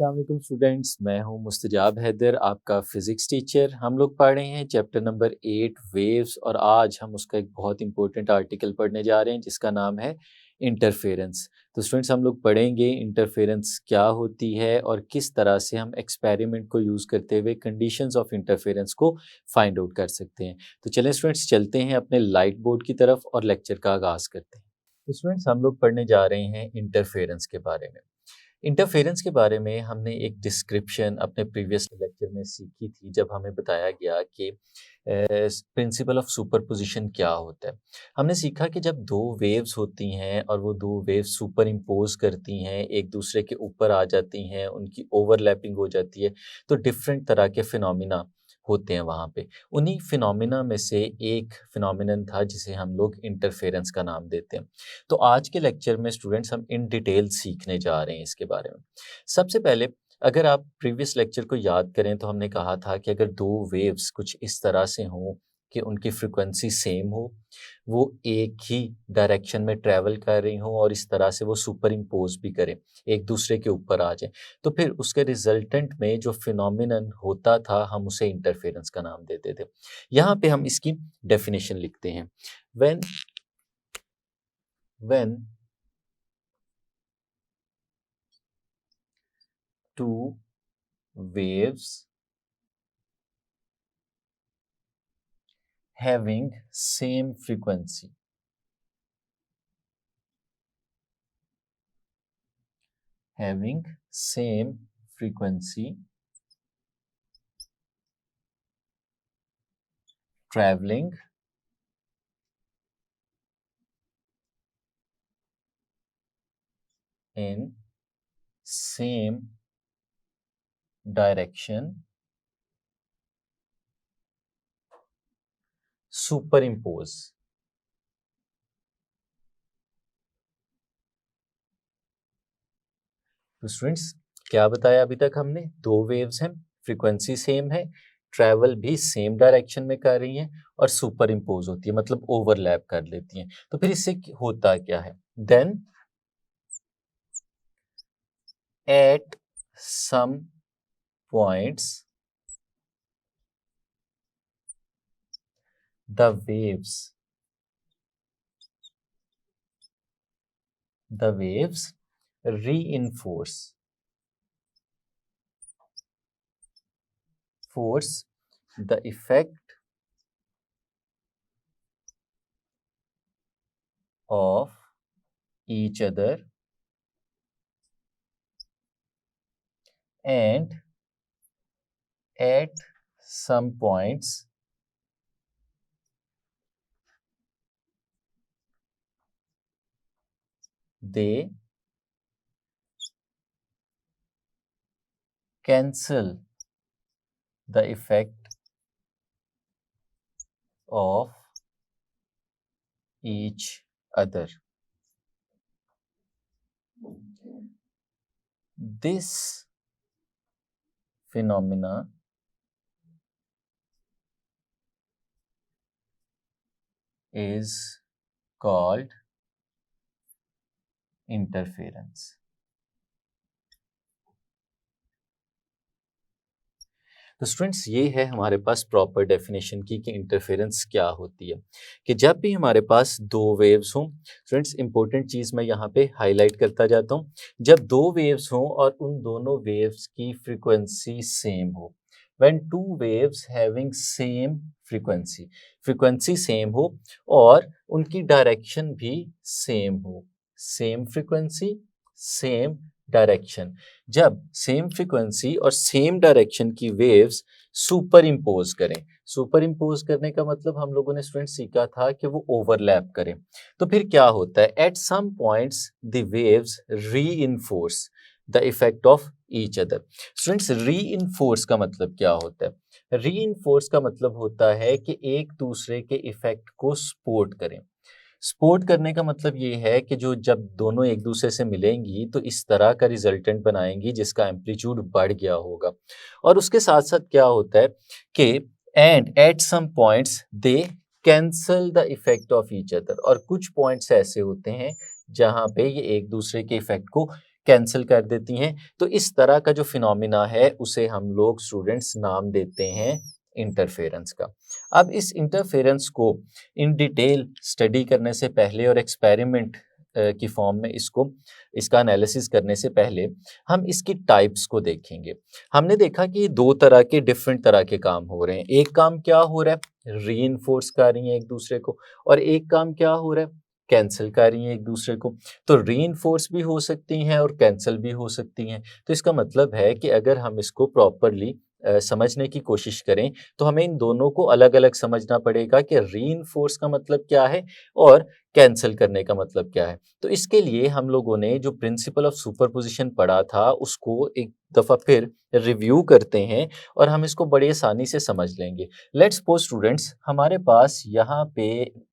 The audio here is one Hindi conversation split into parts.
अस्सलाम वालेकुम स्टूडेंट्स, मैं हूं मुस्तजाब हैदर, आपका फ़िज़िक्स टीचर। हम लोग पढ़ रहे हैं चैप्टर नंबर 8 वेव्स, और आज हम उसका एक बहुत इंपॉर्टेंट आर्टिकल पढ़ने जा रहे हैं जिसका नाम है इंटरफेरेंस। तो स्टूडेंट्स, हम लोग पढ़ेंगे इंटरफेरेंस क्या होती है और किस तरह से हम एक्सपेरिमेंट को यूज़ करते हुए कंडीशंस ऑफ इंटरफेरेंस को फाइंड आउट कर सकते हैं। तो चलें स्टूडेंट्स, चलते हैं अपने लाइट बोर्ड की तरफ और लेक्चर का आगाज़ करते हैं। तो स्टूडेंट्स, हम लोग पढ़ने जा रहे हैं इंटरफेरेंस के बारे में। इंटरफेरेंस के बारे में हमने एक डिस्क्रिप्शन अपने प्रीवियस लेक्चर में सीखी थी, जब हमें बताया गया कि प्रिंसिपल ऑफ सुपरपोजिशन क्या होता है। हमने सीखा कि जब दो वेव्स होती हैं और वो दो वेव्स सुपर इम्पोज करती हैं, एक दूसरे के ऊपर आ जाती हैं, उनकी ओवरलैपिंग हो जाती है, तो डिफरेंट तरह के फिनोमिना होते हैं वहाँ पे। उन्हीं फिनोमिना में से एक फिनोमिनन था जिसे हम लोग इंटरफेरेंस का नाम देते हैं। तो आज के लेक्चर में स्टूडेंट्स हम इन डिटेल सीखने जा रहे हैं इसके बारे में। सबसे पहले, अगर आप प्रीवियस लेक्चर को याद करें तो हमने कहा था कि अगर दो वेव्स कुछ इस तरह से हों कि उनकी फ्रिक्वेंसी सेम हो, वो एक ही डायरेक्शन में ट्रैवल कर रही हों और इस तरह से वो सुपर इम्पोज भी करें, एक दूसरे के ऊपर आ जाए, तो फिर उसके रिजल्टेंट में जो फिनोमिनन होता था हम उसे इंटरफेरेंस का नाम देते थे। यहाँ पे हम इसकी डेफिनेशन लिखते हैं। when two waves having same frequency traveling in same direction superimpose। तो स्टूडेंट्स, क्या बताया अभी तक हमने? दो वेव्स हैं, फ्रीक्वेंसी सेम है, ट्रैवल भी सेम डायरेक्शन में कर रही हैं और सुपर इम्पोज होती है, मतलब ओवरलैप कर लेती हैं। तो फिर इससे होता क्या है? Then at some points the waves reinforce the effect of each other, and at some points they cancel the effect of each other. This phenomena is called interference। तो स्टूडेंट्स, ये है हमारे पास प्रॉपर डेफिनेशन की कि इंटरफेरेंस क्या होती है। कि जब भी हमारे पास दो वेव्स हों, स्टूडेंट्स इंपॉर्टेंट चीज़ मैं यहाँ पे हाईलाइट करता जाता हूँ, जब दो वेव्स हों और उन दोनों वेव्स की फ्रीक्वेंसी सेम हो, when two waves having same frequency same हो और उनकी डायरेक्शन भी सेम हो, सेम फ्रीक्वेंसी सेम डायरेक्शन। जब सेम फ्रीक्वेंसी और सेम डायरेक्शन की वेव्स सुपर इम्पोज करें, सुपर इम्पोज करने का मतलब हम लोगों ने स्टूडेंट सीखा था कि वो ओवरलैप करें, तो फिर क्या होता है? At some points the waves reinforce the effect of each other. Students, reinforce का मतलब क्या होता है? रीइंफोर्स का मतलब होता है कि एक दूसरे के इफेक्ट को सपोर्ट करें। सपोर्ट करने का मतलब ये है कि जो जब दोनों एक दूसरे से मिलेंगी तो इस तरह का रिजल्टेंट बनाएंगी जिसका एम्पलीट्यूड बढ़ गया होगा। और उसके साथ साथ क्या होता है कि and at some points they cancel the effect of each other, और कुछ पॉइंट्स ऐसे होते हैं जहां पे ये एक दूसरे के इफेक्ट को कैंसिल कर देती हैं। तो इस तरह का जो फिनोमिना है उसे हम लोग स्टूडेंट्स नाम देते हैं इंटरफेरेंस का। अब इस इंटरफेरेंस को इन डिटेल स्टडी करने से पहले और एक्सपेरिमेंट की फॉर्म में इसका एनालिसिस करने से पहले हम इसकी टाइप्स को देखेंगे। हमने देखा कि दो तरह के डिफरेंट तरह के काम हो रहे हैं। एक काम क्या हो रहा है, रीइंफोर्स कर रही हैं एक दूसरे को, और एक काम क्या हो रहा है, कैंसिल कर रही हैं एक दूसरे को। तो रीइंफोर्स भी हो सकती हैं और कैंसिल भी हो सकती हैं। तो इसका मतलब है कि अगर हम इसको प्रॉपरली समझने की कोशिश करें तो हमें इन दोनों को अलग अलग समझना पड़ेगा कि रीइंफोर्स का मतलब क्या है और कैंसिल करने का मतलब क्या है। तो इसके लिए हम लोगों ने जो प्रिंसिपल ऑफ सुपरपोजिशन पढ़ा था उसको एक दफ़ा फिर रिव्यू करते हैं और हम इसको बड़ी आसानी से समझ लेंगे। लेट्स सपोज स्टूडेंट्स, हमारे पास यहाँ पे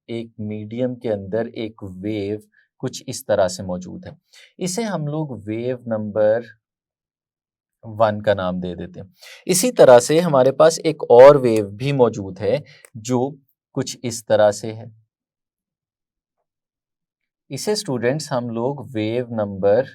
एक मीडियम के अंदर एक वेव कुछ इस तरह से मौजूद है। इसे हम लोग वेव नंबर 1 का नाम दे देते हैं। इसी तरह से हमारे पास एक और वेव भी मौजूद है जो कुछ इस तरह से है। इसे स्टूडेंट्स हम लोग वेव नंबर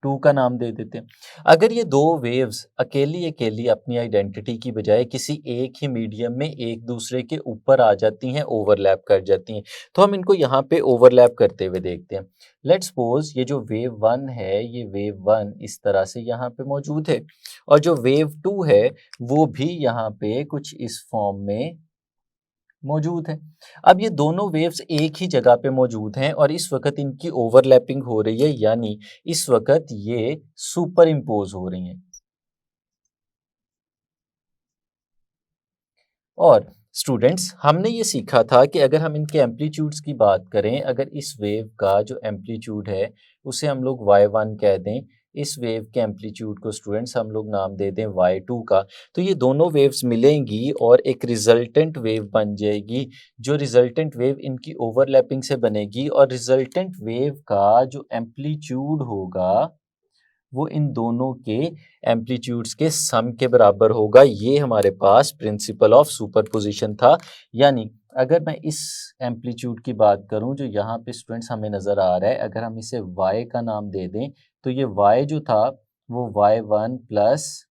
2 का नाम दे देते हैं। अगर ये दो वेव्स अकेली अकेली अपनी आइडेंटिटी की बजाय किसी एक ही मीडियम में एक दूसरे के ऊपर आ जाती हैं, ओवरलैप कर जाती हैं, तो हम इनको यहाँ पे ओवरलैप करते हुए देखते हैं। लेट्स सपोज ये जो वेव 1 है, ये वेव 1 इस तरह से यहाँ पे मौजूद है, और जो वेव 2 है वो भी यहाँ पे कुछ इस फॉर्म में मौजूद है। अब ये दोनों वेव्स एक ही जगह पे मौजूद हैं और इस वक़्त इनकी ओवरलैपिंग हो रही है, यानी इस वक़्त ये सुपर इम्पोज़ हो रही हैं। और स्टूडेंट्स, हमने ये सीखा था कि अगर हम इनके एम्पलीट्यूड्स की बात करें, अगर इस वेव का जो एम्पलीट्यूड है उसे हम लोग y1 कह दें, इस वेव के एम्पलीट्यूड को स्टूडेंट्स हम लोग नाम दे दें y2 का, तो ये दोनों वेव्स मिलेंगी और एक रिजल्टेंट वेव बन जाएगी। जो रिजल्टेंट वेव इनकी ओवरलैपिंग से बनेगी, और रिजल्टेंट वेव का जो एम्पलीट्यूड होगा वो इन दोनों के एम्पलीट्यूड्स के सम के बराबर होगा। ये हमारे पास प्रिंसिपल ऑफ सुपरपोजिशन था। यानी अगर मैं इस एम्पलीट्यूड की बात करूं जो यहाँ पे स्टूडेंट्स हमें नज़र आ रहा है, अगर हम इसे y का नाम दे दें तो ये y जो था वो y1 प्लस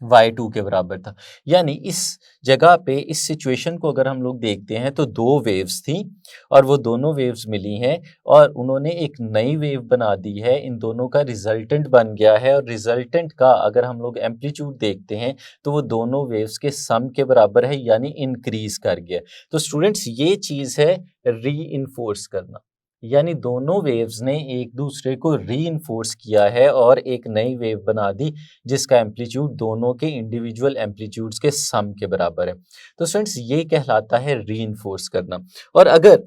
y2 के बराबर था। यानी इस जगह पे इस सिचुएशन को अगर हम लोग देखते हैं तो दो वेव्स थी और वो दोनों वेव्स मिली हैं और उन्होंने एक नई वेव बना दी है। इन दोनों का रिजल्टेंट बन गया है और रिजल्टेंट का अगर हम लोग एम्पलीट्यूड देखते हैं तो वो दोनों वेव्स के सम के बराबर है, यानी इंक्रीज कर गया। तो स्टूडेंट्स, ये चीज़ है री करना, यानी दोनों वेव्स ने एक दूसरे को रीइंफोर्स किया है और एक नई वेव बना दी जिसका एम्पलीट्यूड दोनों के इंडिविजुअल एम्पलीट्यूड्स के सम के बराबर है। तो स्टूडेंट्स, ये कहलाता है रीइंफोर्स करना। और अगर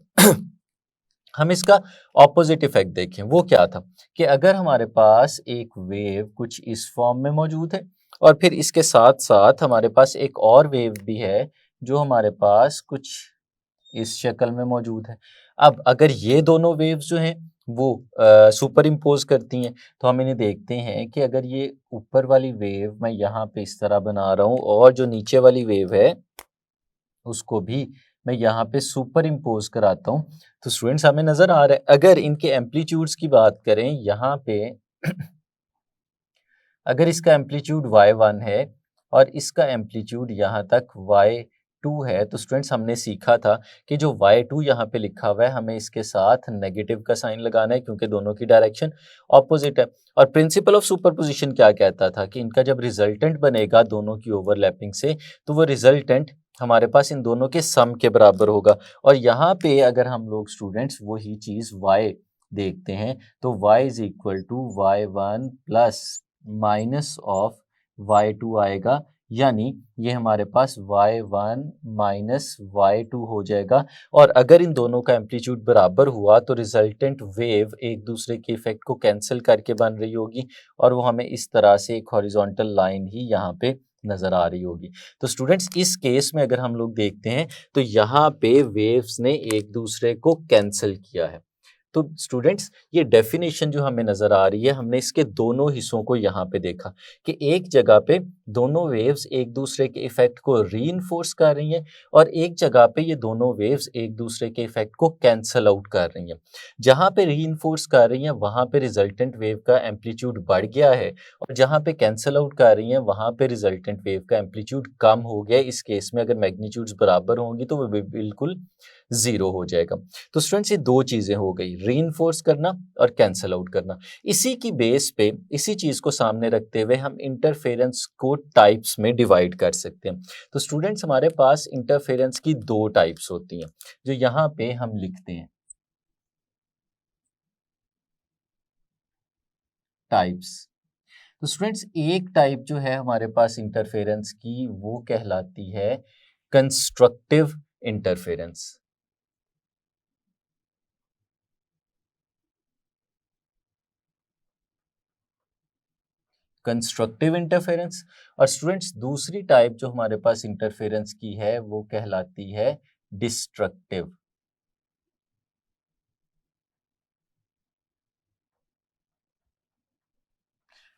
हम इसका ऑपोजिट इफेक्ट देखें, वो क्या था कि अगर हमारे पास एक वेव कुछ इस फॉर्म में मौजूद है और फिर इसके साथ साथ हमारे पास एक और वेव भी है जो हमारे पास कुछ इस शक्ल में मौजूद है। अब अगर ये दोनों वेव्स जो हैं वो सुपर इम्पोज करती हैं, तो हम इन्हें देखते हैं कि अगर ये ऊपर वाली वेव मैं यहाँ पे इस तरह बना रहा हूँ और जो नीचे वाली वेव है उसको भी मैं यहाँ पे सुपर इम्पोज कराता हूँ, तो स्टूडेंट्स हमें नज़र आ रहा है अगर इनके एम्पलीट्यूड्स की बात करें यहाँ पे अगर इसका एम्पलीट्यूड y1 है और इसका एम्पलीट्यूड यहाँ तक y2 है, तो स्टूडेंट्स हमने सीखा था कि जो y2 यहाँ पे लिखा हुआ है हमें इसके साथ नेगेटिव का साइन लगाना है क्योंकि दोनों की डायरेक्शन ऑपोजिट है। और प्रिंसिपल ऑफ सुपरपोजिशन क्या कहता था कि इनका जब रिजल्टेंट बनेगा दोनों की ओवरलैपिंग से, तो वो रिजल्टेंट हमारे पास इन दोनों के सम के बराबर होगा। और यहाँ पे अगर हम लोग स्टूडेंट्स वही चीज़ y देखते हैं तो y is equal to y1 plus minus of y2 आएगा, यानी ये हमारे पास y1 माइनस y2 हो जाएगा। और अगर इन दोनों का एम्पलीट्यूड बराबर हुआ तो रिजल्टेंट वेव एक दूसरे के इफेक्ट को कैंसिल करके बन रही होगी और वो हमें इस तरह से एक हॉरिजॉन्टल लाइन ही यहाँ पे नज़र आ रही होगी। तो स्टूडेंट्स, इस केस में अगर हम लोग देखते हैं तो यहाँ पे वेव्स ने एक दूसरे को कैंसिल किया है। तो स्टूडेंट्स ये डेफिनेशन जो हमें नज़र आ रही है, हमने इसके दोनों हिस्सों को यहाँ पे देखा कि एक जगह पे दोनों वेव्स एक दूसरे के इफेक्ट को रीइंफोर्स कर रही हैं और एक जगह पे ये दोनों वेव्स एक दूसरे के इफेक्ट को कैंसल आउट कर रही हैं। जहाँ पे रीइंफोर्स कर रही हैं वहाँ पे रिजल्टेंट वेव का एम्पलीट्यूड बढ़ गया है और जहाँ पे कैंसल आउट कर रही हैं वहाँ पे रिजल्टेंट वेव का एम्पलीट्यूड कम हो गया है। इस केस में अगर मैग्नीट्यूड्स बराबर होंगी तो वो बिल्कुल ज़ीरो हो जाएगा। तो स्टूडेंट्स ये दो चीज़ें हो गई, रीइंफोर्स करना और कैंसल आउट करना। इसी की बेस पे इसी चीज़ को सामने रखते हुए हम इंटरफेरेंस को टाइप्स में डिवाइड कर सकते हैं। तो स्टूडेंट्स हमारे पास इंटरफेरेंस की दो टाइप्स होती हैं जो यहाँ पे हम लिखते हैं, टाइप्स। तो स्टूडेंट्स एक टाइप जो है हमारे पास इंटरफेरेंस की वो कहलाती है कंस्ट्रक्टिव इंटरफेरेंस। Constructive interference. और स्टूडेंट्स दूसरी टाइप जो हमारे पास इंटरफेरेंस की है वो कहलाती है डिस्ट्रक्टिव।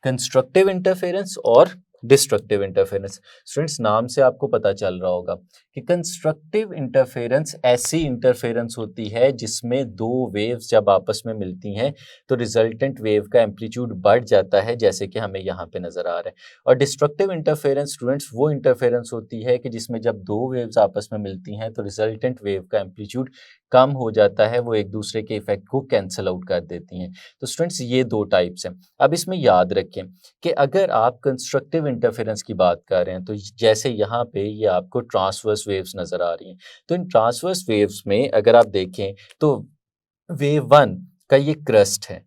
कंस्ट्रक्टिव इंटरफेरेंस और डिस्ट्रक्टिव इंटरफेरेंस। स्टूडेंट्स नाम से आपको पता चल रहा होगा कि कंस्ट्रक्टिव इंटरफेरेंस ऐसी इंटरफेरेंस होती है जिसमें दो वेव्स जब आपस में मिलती हैं तो रिजल्टेंट वेव का एम्पलीट्यूड बढ़ जाता है, जैसे कि हमें यहाँ पे नजर आ रहा है। और डिस्ट्रक्टिव इंटरफेरेंस स्टूडेंट्स वो इंटरफेरेंस होती है कि जिसमें जब दो वेव्स आपस में मिलती हैं तो रिजल्टेंट वेव का एम्पलीट्यूड कम हो जाता है, वो एक दूसरे के इफेक्ट को कैंसल आउट कर देती हैं। तो स्टूडेंट्स ये दो टाइप्स हैं। अब इसमें याद रखें कि अगर आप कंस्ट्रक्टिव इंटरफेरेंस की बात कर रहे हैं तो जैसे यहाँ पे ये आपको ट्रांसवर्स वेव्स नज़र आ रही हैं, तो इन ट्रांसवर्स वेव्स में अगर आप देखें तो वेव वन का ये क्रस्ट है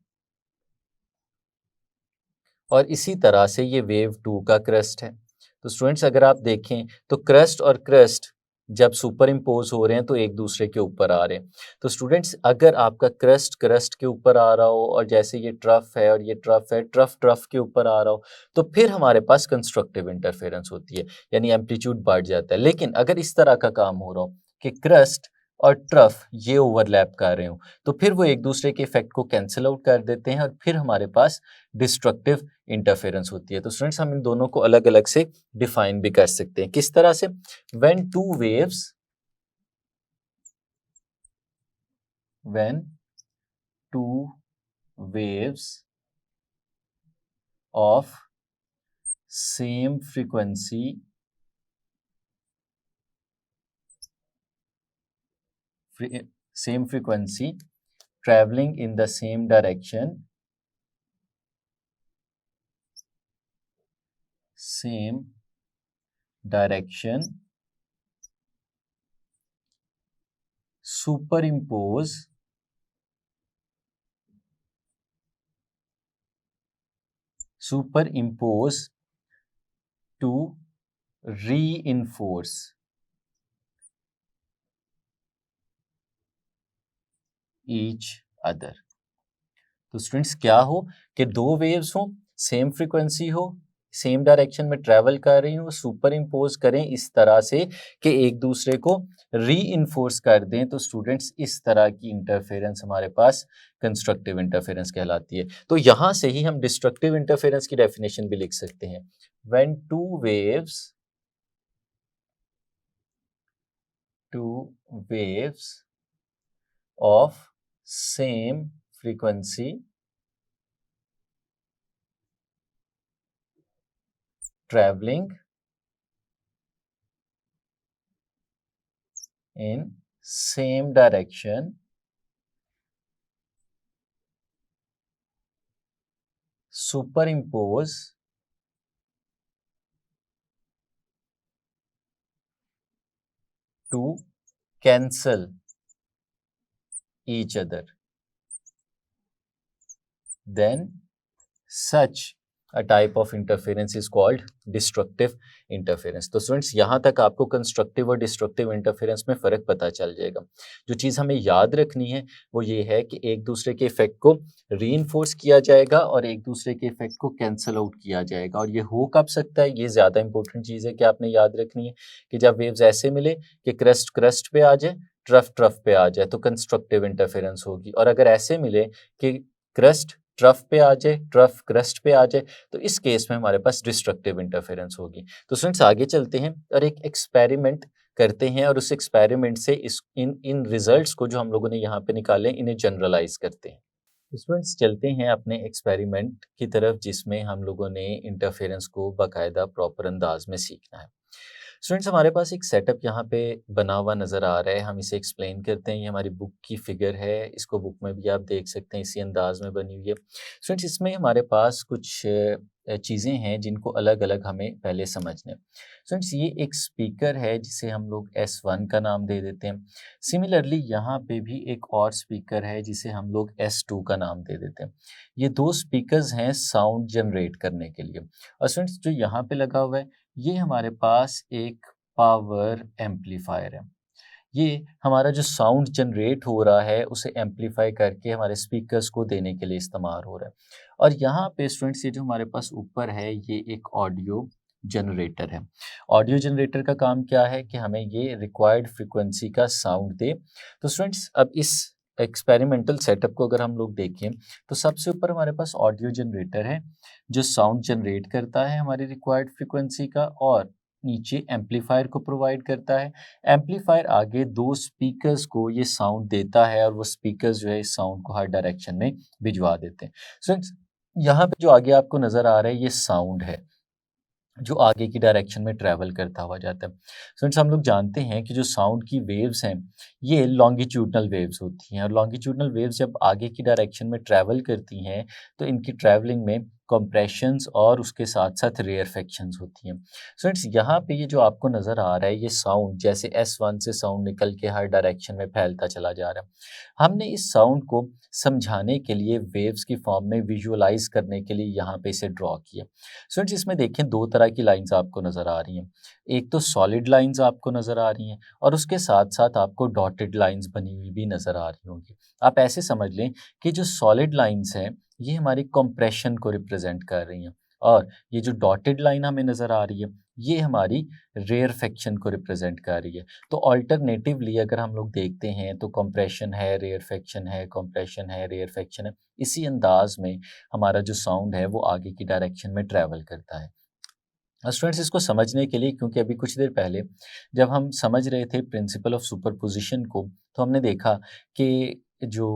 और इसी तरह से ये वेव टू का क्रस्ट है। तो स्टूडेंट्स अगर आप देखें तो क्रस्ट और क्रस्ट जब सुपर इम्पोज हो रहे हैं तो एक दूसरे के ऊपर आ रहे हैं। तो स्टूडेंट्स अगर आपका क्रस्ट क्रस्ट के ऊपर आ रहा हो और जैसे ये ट्रफ है और ये ट्रफ है, ट्रफ ट्रफ के ऊपर आ रहा हो, तो फिर हमारे पास कंस्ट्रक्टिव इंटरफेरेंस होती है, यानी एम्पलीट्यूड बढ़ जाता है। लेकिन अगर इस तरह का काम हो रहा हो कि क्रस्ट और ट्रफ ये ओवरलैप कर रहे हो तो फिर वो एक दूसरे के इफेक्ट को कैंसिल आउट कर देते हैं और फिर हमारे पास डिस्ट्रक्टिव इंटरफेरेंस होती है। तो स्टूडेंट्स हम इन दोनों को अलग अलग से डिफाइन भी कर सकते हैं। किस तरह से? When two waves when two waves of same frequency traveling in the same direction superimpose to reinforce each other। तो स्टूडेंट्स क्या हो कि दो वेव्स हो, सेम फ्रीक्वेंसी हो, सेम डायरेक्शन में ट्रेवल कर रही हो, सुपर इम्पोज करें इस तरह से कि एक दूसरे को री इन्फोर्स कर दें। तो स्टूडेंट्स इस तरह की इंटरफेरेंस हमारे पास कंस्ट्रक्टिव इंटरफेरेंस कहलाती है। तो यहाँ से ही हम डिस्ट्रक्टिव इंटरफेरेंस की डेफिनेशन भी लिख सकते हैं। When two waves of same frequency traveling in same direction superimpose to cancel each other, then such a type of interference is called destructive interference। तो स्टूडेंट्स यहाँ तक आपको कंस्ट्रक्टिव और डिस्ट्रक्टिव इंटरफेरेंस में फ़र्क पता चल जाएगा। जो चीज़ हमें याद रखनी है वो ये है कि एक दूसरे के इफेक्ट को रीइंफोर्स किया जाएगा और एक दूसरे के इफेक्ट को कैंसल आउट किया जाएगा। और ये हो कब सकता है, ये ज़्यादा इंपॉर्टेंट चीज़ है कि आपने याद रखनी है कि जब वेव्स ऐसे मिले कि क्रस्ट क्रस्ट पे आ जाए, ट्रफ ट्रफ पे आ जाए तो कंस्ट्रक्टिव इंटरफेरेंस होगी, और अगर ऐसे मिले कि क्रस्ट ट्रफ पे आ जाए, ट्रफ क्रस्ट पे आ जाए, तो इस केस में हमारे पास डिस्ट्रक्टिव इंटरफेरेंस होगी। तो स्टूडेंट्स आगे चलते हैं और एक एक्सपेरिमेंट करते हैं, और उस एक्सपेरिमेंट से इस इन इन रिजल्ट्स को जो हम लोगों ने यहाँ पे निकाले इन्हें जनरलाइज करते हैं। तो स्टूडेंट्स चलते हैं अपने एक्सपेरिमेंट की तरफ, जिसमें हम लोगों ने इंटरफेरेंस को बाकायदा प्रॉपर अंदाज में सीखना है। स्टूडेंट्स हमारे पास एक सेटअप यहाँ पे बना हुआ नज़र आ रहा है, हम इसे एक्सप्लेन करते हैं। ये हमारी बुक की फिगर है, इसको बुक में भी आप देख सकते हैं, इसी अंदाज में बनी हुई है। स्टूडेंट्स इसमें हमारे पास कुछ चीज़ें हैं जिनको अलग अलग हमें पहले समझना है। स्टूडेंट्स ये एक स्पीकर है जिसे हम लोग S1 का नाम दे देते हैं। सिमिलरली यहाँ पे भी एक और स्पीकर है जिसे हम लोग S2 का नाम दे देते हैं। ये दो स्पीकर्स हैं साउंड जनरेट करने के लिए। और स्टूडेंट्स जो यहाँ पे लगा हुआ है ये हमारे पास एक पावर एम्पलीफायर है। ये हमारा जो साउंड जनरेट हो रहा है उसे एम्पलीफाई करके हमारे स्पीकर्स को देने के लिए इस्तेमाल हो रहा है। और यहाँ पे स्टूडेंट्स ये जो हमारे पास ऊपर है ये एक ऑडियो जनरेटर है। ऑडियो जनरेटर का काम क्या है कि हमें ये रिक्वायर्ड फ्रिक्वेंसी का साउंड दे। तो स्टूडेंट्स अब इस एक्सपेरिमेंटल सेटअप को अगर हम लोग देखें तो सबसे ऊपर हमारे पास ऑडियो जनरेटर है जो साउंड जनरेट करता है हमारी रिक्वायर्ड फ्रिक्वेंसी का, और नीचे एम्पलीफायर को प्रोवाइड करता है। एम्पलीफायर आगे दो स्पीकर्स को ये साउंड देता है और वो स्पीकर्स जो है इस साउंड को हर डायरेक्शन में भिजवा देते हैं। सो यहाँ पे जो आगे आपको नज़र आ रहा है ये साउंड है जो आगे की डायरेक्शन में ट्रैवल करता हुआ जाता है। फ्रेंड्स हम लोग जानते हैं कि जो साउंड की वेव्स हैं ये लॉन्गिट्यूडनल वेव्स होती हैं, और लॉन्गिट्यूडनल वेव्स जब आगे की डायरेक्शन में ट्रैवल करती हैं तो इनकी ट्रैवलिंग में कंप्रेशंस और उसके साथ साथ रेयरफेक्शंस होती हैं। फ्रेंड्स यहाँ पे ये जो आपको नज़र आ रहा है ये साउंड जैसे S1 से साउंड निकल के हर डायरेक्शन में फैलता चला जा रहा है। हमने इस साउंड को समझाने के लिए वेव्स की फॉर्म में विजुअलाइज करने के लिए यहाँ पे इसे ड्रॉ किया। स्टूडेंट्स इसमें देखें दो तरह की लाइंस आपको नज़र आ रही हैं। एक तो सॉलिड लाइंस आपको नज़र आ रही हैं और उसके साथ साथ आपको डॉटेड लाइंस बनी हुई भी नज़र आ रही होंगी। आप ऐसे समझ लें कि जो सॉलिड लाइंस हैं ये हमारी कंप्रेशन को रिप्रेजेंट कर रही हैं, और ये जो डॉटेड लाइन हमें नज़र आ रही है ये हमारी रेयरफेक्शन को रिप्रेजेंट कर रही है। तो ऑल्टरनेटिवली अगर हम लोग देखते हैं तो कंप्रेशन है, रेयरफेक्शन है, कंप्रेशन है, रेयरफेक्शन है, इसी अंदाज में हमारा जो साउंड है वो आगे की डायरेक्शन में ट्रैवल करता है। स्टूडेंट्स इसको समझने के लिए, क्योंकि अभी कुछ देर पहले जब हम समझ रहे थे प्रिंसिपल ऑफ सुपरपोजिशन को, तो हमने देखा कि जो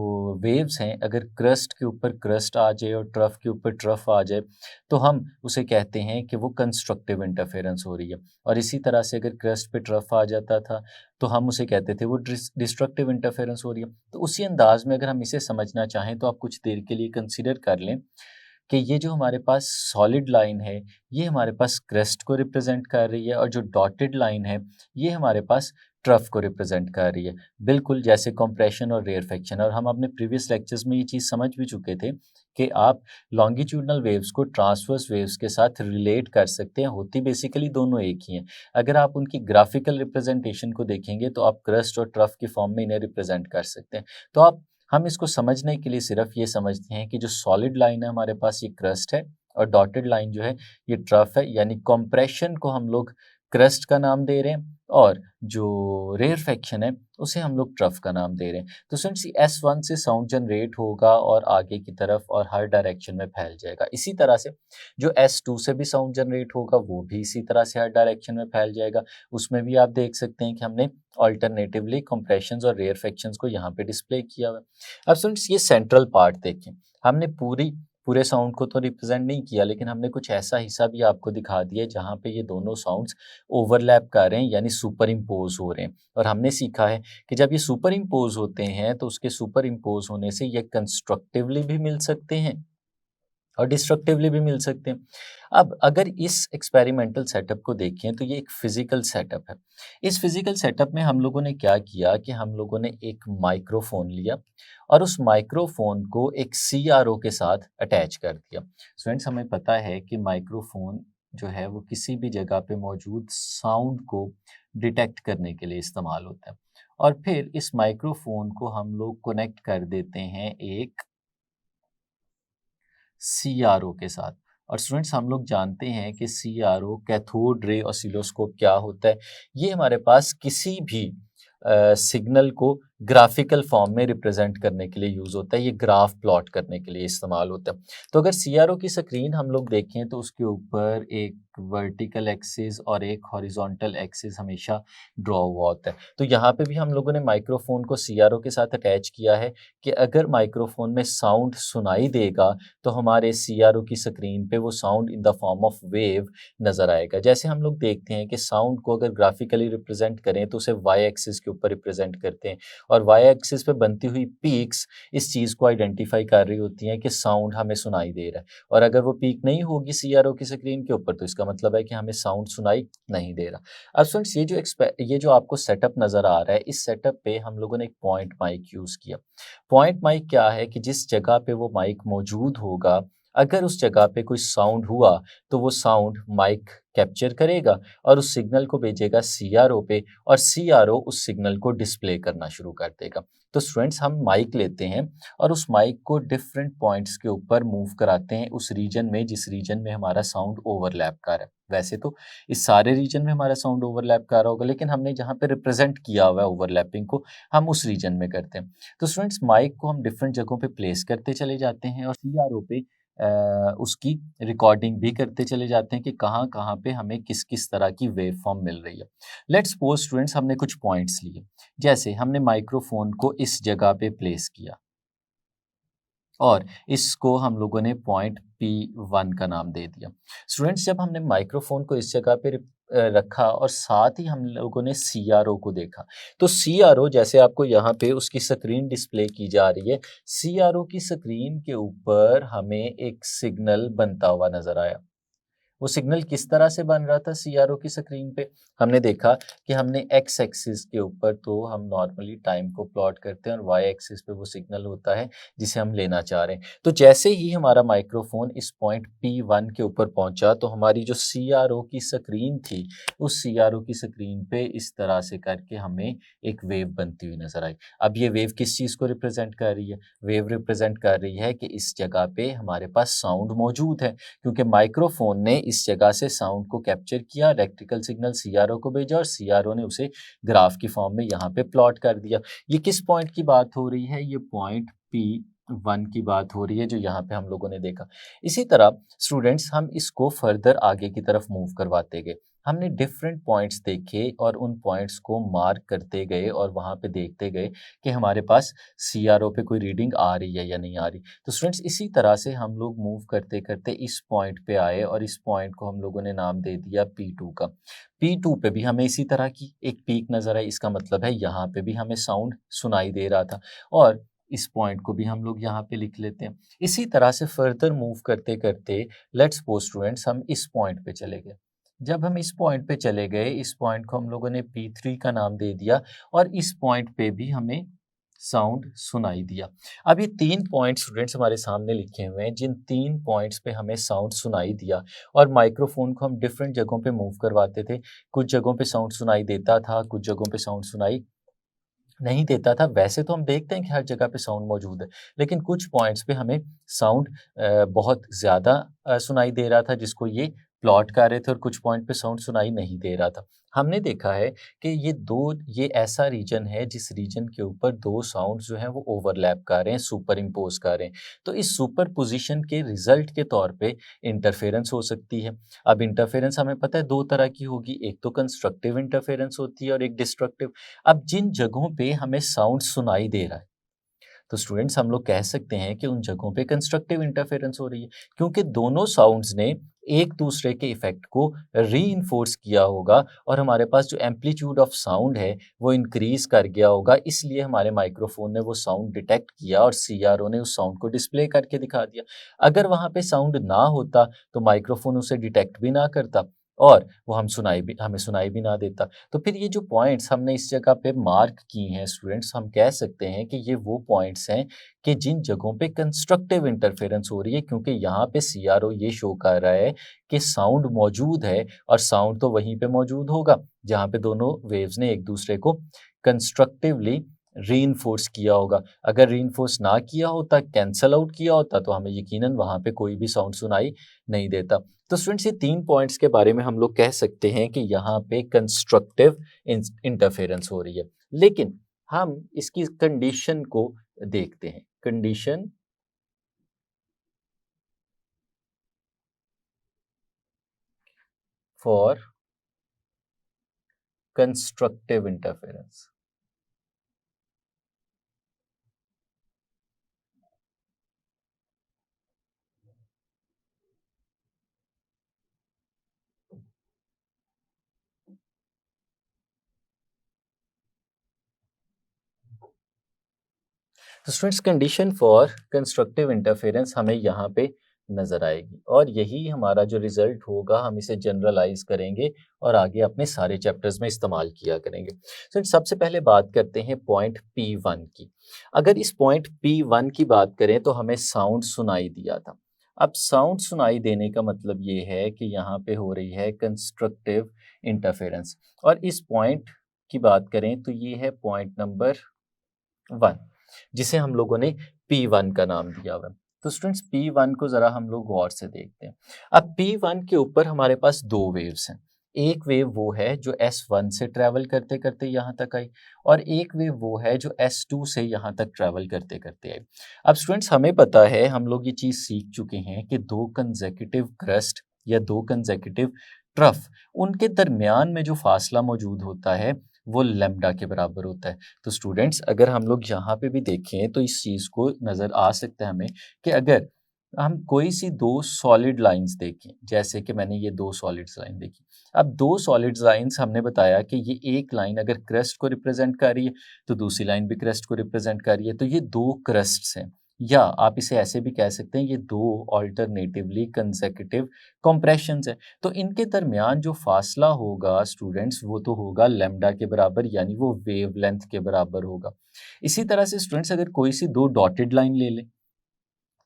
वेव्स हैं अगर क्रस्ट के ऊपर क्रस्ट आ जाए और ट्रफ के ऊपर ट्रफ आ जाए तो हम उसे कहते हैं कि वो कंस्ट्रक्टिव इंटरफेरेंस हो रही है, और इसी तरह से अगर क्रस्ट पे ट्रफ आ जाता था तो हम उसे कहते थे वो डिस्ट्रक्टिव इंटरफेरेंस हो रही है। तो उसी अंदाज में अगर हम इसे समझना चाहें तो आप कुछ देर के लिए कंसिडर कर लें कि ये जो हमारे पास सॉलिड लाइन है ये हमारे पास क्रेस्ट को रिप्रेजेंट कर रही है, और जो डॉटेड लाइन है ये हमारे पास ट्रफ को रिप्रेजेंट कर रही है, बिल्कुल जैसे कंप्रेशन और रेयरफेक्शन। और हम अपने प्रीवियस लेक्चर्स में ये चीज़ समझ भी चुके थे कि आप लॉन्गिट्यूडनल वेव्स को ट्रांसवर्स वेव्स के साथ रिलेट कर सकते हैं, होती बेसिकली दोनों एक ही हैं। अगर आप उनकी ग्राफिकल रिप्रेजेंटेशन को देखेंगे तो आप क्रस्ट और ट्रफ की फॉर्म में इन्हें रिप्रेजेंट कर सकते हैं। तो हम इसको समझने के लिए सिर्फ ये समझते हैं कि जो सॉलिड लाइन है हमारे पास ये क्रस्ट है, और डॉटेड लाइन जो है ये ट्रफ है, यानी कंप्रेशन को हम लोग क्रस्ट का नाम दे रहे हैं और जो रेयरफेक्शन है उसे हम लोग ट्रफ का नाम दे रहे हैं। तो सिंस S1 से साउंड जनरेट होगा और आगे की तरफ और हर डायरेक्शन में फैल जाएगा। इसी तरह से जो S2 से भी साउंड जनरेट होगा वो भी इसी तरह से हर डायरेक्शन में फैल जाएगा। उसमें भी आप देख सकते हैं कि हमने अल्टरनेटिवली कंप्रेशंस और रेयरफेक्शंस को यहाँ पे डिस्प्ले किया हुआ है। अब स्टूडेंट्स ये सेंट्रल पार्ट देखें, हमने पूरे साउंड को तो रिप्रेजेंट नहीं किया, लेकिन हमने कुछ ऐसा हिस्सा भी आपको दिखा दिया जहाँ पे ये दोनों साउंड्स ओवरलैप कर रहे हैं, यानी सुपर इम्पोज हो रहे हैं। और हमने सीखा है कि जब ये सुपर इम्पोज होते हैं तो उसके सुपर इम्पोज होने से ये कंस्ट्रक्टिवली भी मिल सकते हैं और डिस्ट्रक्टिवली भी मिल सकते हैं। अब अगर इस एक्सपेरिमेंटल सेटअप को देखें तो ये एक फिजिकल सेटअप है। इस फिजिकल सेटअप में हम लोगों ने क्या किया कि हम लोगों ने एक माइक्रोफोन लिया और उस माइक्रोफोन को एक CRO के साथ अटैच कर दिया। स्टूडेंट्स हमें पता है कि माइक्रोफोन जो है वो किसी भी जगह पे मौजूद साउंड को डिटेक्ट करने के लिए इस्तेमाल होता है, और फिर इस माइक्रोफोन को हम लोग कनेक्ट कर देते हैं एक CRO के साथ। और स्टूडेंट्स हम लोग जानते हैं कि CRO कैथोड रे ऑसिलोस्कोप क्या होता है। ये हमारे पास किसी भी सिग्नल को ग्राफिकल फॉर्म में रिप्रेजेंट करने के लिए यूज़ होता है, ये ग्राफ प्लॉट करने के लिए इस्तेमाल होता है। तो अगर सीआरओ की स्क्रीन हम लोग देखें तो उसके ऊपर एक वर्टिकल एक्सिस और एक हॉरिजॉन्टल एक्सिस हमेशा ड्रॉ हुआ होता है। तो यहाँ पे भी हम लोगों ने माइक्रोफोन को सीआरओ के साथ अटैच किया है कि अगर माइक्रोफोन में साउंड सुनाई देगा तो हमारे सीआरओ की स्क्रीन पे वो sound in the form of wave नज़र आएगा। जैसे हम लोग देखते हैं कि साउंड को अगर ग्राफिकली रिप्रेजेंट करें तो उसे वाई एक्सिस के ऊपर रिप्रेजेंट करते हैं और वाई एक्सिस पे बनती हुई पीक्स इस चीज़ को आइडेंटिफाई कर रही होती हैं कि साउंड हमें सुनाई दे रहा है और अगर वो पीक नहीं होगी सीआरओ की स्क्रीन के ऊपर तो इसका मतलब है कि हमें साउंड सुनाई नहीं दे रहा। अब स्टूडेंट्स ये जो आपको सेटअप नज़र आ रहा है, इस सेटअप पे हम लोगों ने एक पॉइंट माइक यूज़ किया। पॉइंट माइक क्या है कि जिस जगह पे वो माइक मौजूद होगा, अगर उस जगह पे कोई साउंड हुआ तो वो साउंड माइक कैप्चर करेगा और उस सिग्नल को भेजेगा सीआरओ पे और सीआरओ उस सिग्नल को डिस्प्ले करना शुरू कर देगा। तो स्टूडेंट्स हम माइक लेते हैं और उस माइक को डिफरेंट पॉइंट्स के ऊपर मूव कराते हैं उस रीजन में जिस रीजन में हमारा साउंड ओवरलैप कर रहा है। वैसे तो इस सारे रीजन में हमारा साउंड ओवरलैप कर रहा होगा लेकिन हमने जहाँ पे रिप्रेजेंट किया हुआ है ओवरलैपिंग को हम उस रीजन में करते हैं। तो स्टूडेंट्स माइक को हम डिफरेंट जगहों पे प्लेस करते चले जाते हैं और सीआरओ पे उसकी रिकॉर्डिंग भी करते चले जाते हैं कि कहाँ-कहाँ पे हमें किस-किस तरह की वेव फॉर्म मिल रही है। लेट्स सपोज स्टूडेंट्स हमने कुछ पॉइंट्स लिए, जैसे हमने माइक्रोफोन को इस जगह पे प्लेस किया और इसको हम लोगों ने पॉइंट P1 का नाम दे दिया। स्टूडेंट्स जब हमने माइक्रोफोन को इस जगह पे रखा और साथ ही हम लोगों ने सीआरओ को देखा, तो सीआरओ जैसे आपको यहाँ पे उसकी स्क्रीन डिस्प्ले की जा रही है, सीआरओ की स्क्रीन के ऊपर हमें एक सिग्नल बनता हुआ नज़र आया। वो सिग्नल किस तरह से बन रहा था सीआरओ की स्क्रीन पे? हमने देखा कि हमने एक्स एक्सिस के ऊपर तो हम नॉर्मली टाइम को प्लॉट करते हैं और वाई एक्सिस पे वो सिग्नल होता है जिसे हम लेना चाह रहे हैं। तो जैसे ही हमारा माइक्रोफोन इस पॉइंट P1 के ऊपर पहुंचा तो हमारी जो सीआरओ की स्क्रीन थी, उस सीआरओ की स्क्रीन पे इस तरह से करके हमें एक वेव बनती हुई नज़र आई। अब ये वेव किस चीज़ को रिप्रेजेंट कर रही है? वेव रिप्रेजेंट कर रही है कि इस जगह पे हमारे पास साउंड मौजूद है क्योंकि माइक्रोफोन ने इस जगह से साउंड को कैप्चर किया, इलेक्ट्रिकल सिग्नल सीआरओ को भेजा और सीआरओ ने उसे ग्राफ की फॉर्म में यहाँ पे प्लॉट कर दिया। ये किस पॉइंट की बात हो रही है? ये पॉइंट P1 की बात हो रही है जो यहाँ पे हम लोगों ने देखा। इसी तरह स्टूडेंट्स हम इसको फर्दर आगे की तरफ मूव करवाते गए। हमने डिफरेंट पॉइंट्स देखे और उन पॉइंट्स को मार्क करते गए और वहाँ पे देखते गए कि हमारे पास सीआरओ पे कोई रीडिंग आ रही है या नहीं आ रही। तो स्टूडेंट्स इसी तरह से हम लोग मूव करते-करते इस पॉइंट पे आए और इस पॉइंट को हम लोगों ने नाम दे दिया P2 का। P2 पे भी हमें इसी तरह की एक पीक नज़र आई, इसका मतलब है यहाँ पे भी हमें साउंड सुनाई दे रहा था और इस पॉइंट को भी हम लोग यहाँ पे लिख लेते हैं। इसी तरह से फर्दर मूव करते-करते लेट्स सपोज स्टूडेंट्स हम इस पॉइंट पे चले गए। जब हम इस पॉइंट पे चले गए, इस पॉइंट को हम लोगों ने P3 का नाम दे दिया और इस पॉइंट पे भी हमें साउंड सुनाई दिया। अब ये 3 पॉइंट्स स्टूडेंट्स हमारे सामने लिखे हुए हैं, जिन 3 पॉइंट्स पे हमें साउंड सुनाई दिया और माइक्रोफ़ोन को हम डिफरेंट जगहों पे मूव करवाते थे। कुछ जगहों पे साउंड सुनाई देता था, कुछ जगहों पे साउंड सुनाई नहीं देता था। वैसे तो हम देखते हैं कि हर जगह पे साउंड मौजूद है, लेकिन कुछ पॉइंट्स पे हमें साउंड बहुत ज़्यादा सुनाई दे रहा था जिसको ये प्लॉट कर रहे थे और कुछ पॉइंट पे साउंड सुनाई नहीं दे रहा था। हमने देखा है कि ये ऐसा रीजन है जिस रीजन के ऊपर 2 साउंड्स जो हैं वो ओवरलैप कर रहे हैं, सुपर इम्पोज़ कर रहे हैं। तो इस सुपरपोज़िशन के रिज़ल्ट के तौर पे इंटरफेरेंस हो सकती है। अब इंटरफेरेंस हमें पता है 2 तरह की होगी, एक तो कंस्ट्रक्टिव इंटरफेरेंस होती है और एक डिस्ट्रक्टिव। अब जिन जगहों पे हमें साउंड सुनाई दे रहा है, तो स्टूडेंट्स हम लोग कह सकते हैं कि उन जगहों पे कंस्ट्रक्टिव इंटरफेरेंस हो रही है क्योंकि दोनों साउंड्स ने एक दूसरे के इफेक्ट को रीइंफोर्स किया होगा और हमारे पास जो एम्पलीट्यूड ऑफ साउंड है वो इंक्रीज कर गया होगा, इसलिए हमारे माइक्रोफोन ने वो साउंड डिटेक्ट किया और सीआरओ ने उस साउंड को डिस्प्ले करके दिखा दिया। अगर वहाँ पे साउंड ना होता तो माइक्रोफोन उसे डिटेक्ट भी ना करता और वो हमें सुनाई भी ना देता। तो फिर ये जो पॉइंट्स हमने इस जगह पे मार्क की हैं स्टूडेंट्स, हम कह सकते हैं कि ये वो पॉइंट्स हैं कि जिन जगहों पे कंस्ट्रक्टिव इंटरफेरेंस हो रही है क्योंकि यहाँ पे सीआरओ ये शो कर रहा है कि साउंड मौजूद है और साउंड तो वहीं पे मौजूद होगा जहाँ पे दोनों वेव्स ने एक दूसरे को कंस्ट्रक्टिवली रीइंफोर्स किया होगा। अगर रीइंफोर्स ना किया होता, कैंसल आउट किया होता तो हमें यकीनन वहाँ पे कोई भी साउंड सुनाई नहीं देता। तो स्टूडेंट्स ये 3 पॉइंट्स के बारे में हम लोग कह सकते हैं कि यहाँ पे कंस्ट्रक्टिव इंटरफेरेंस हो रही है। लेकिन हम इसकी कंडीशन को देखते हैं। Condition for constructive interference. तो students condition for constructive interference हमें यहाँ पे नजर आएगी और यही हमारा जो रिजल्ट होगा हम इसे जनरलाइज करेंगे और आगे अपने सारे चैप्टर्स में इस्तेमाल किया करेंगे। तो सबसे पहले बात करते हैं पॉइंट P1 की। अगर इस पॉइंट P1 की बात करें तो हमें साउंड सुनाई दिया था। अब साउंड सुनाई देने का मतलब ये है कि यहाँ पे हो रही है कंस्ट्रक्टिव इंटरफेरेंस और इस पॉइंट की बात करें तो ये है पॉइंट नंबर 1 जिसे हम लोगों ने P1 का नाम दिया हुआ है। तो स्टूडेंट्स P1 को जरा हम लोग गौर से देखते हैं। अब P1 के ऊपर हमारे पास दो वेव्स हैं। एक वेव वो है जो S1 से ट्रेवल करते करते यहाँ तक आई और एक वेव वो है जो S2 से यहाँ तक ट्रेवल करते करते आई। अब स्टूडेंट्स हमें पता है, हम लोग ये चीज़ सीख चुके हैं कि दो कंसेक्यूटिव क्रस्ट या दो कंसेक्यूटिव ट्रफ, उनके दरमियान में जो फासला मौजूद होता है वो लैम्डा के बराबर होता है। तो स्टूडेंट्स अगर हम लोग यहाँ पे भी देखें तो इस चीज़ को नज़र आ सकता है हमें कि अगर हम कोई सी दो सॉलिड लाइंस देखें, जैसे कि मैंने ये दो सॉलिड लाइन देखी। अब दो सॉलिड लाइंस हमने बताया कि ये एक लाइन अगर क्रस्ट को रिप्रेजेंट कर रही है तो दूसरी लाइन भी क्रस्ट को रिप्रेजेंट कर रही है, तो ये दो क्रस्ट्स हैं, या आप इसे ऐसे भी कह सकते हैं ये दो ऑल्टरनेटिवली कंसेक्यूटिव कंप्रेशंस हैं। तो इनके दरमियान जो फासला होगा स्टूडेंट्स वो तो होगा लैम्डा के बराबर, यानी वो वेवलेंथ के बराबर होगा। इसी तरह से स्टूडेंट्स अगर कोई सी दो डॉटेड लाइन ले लें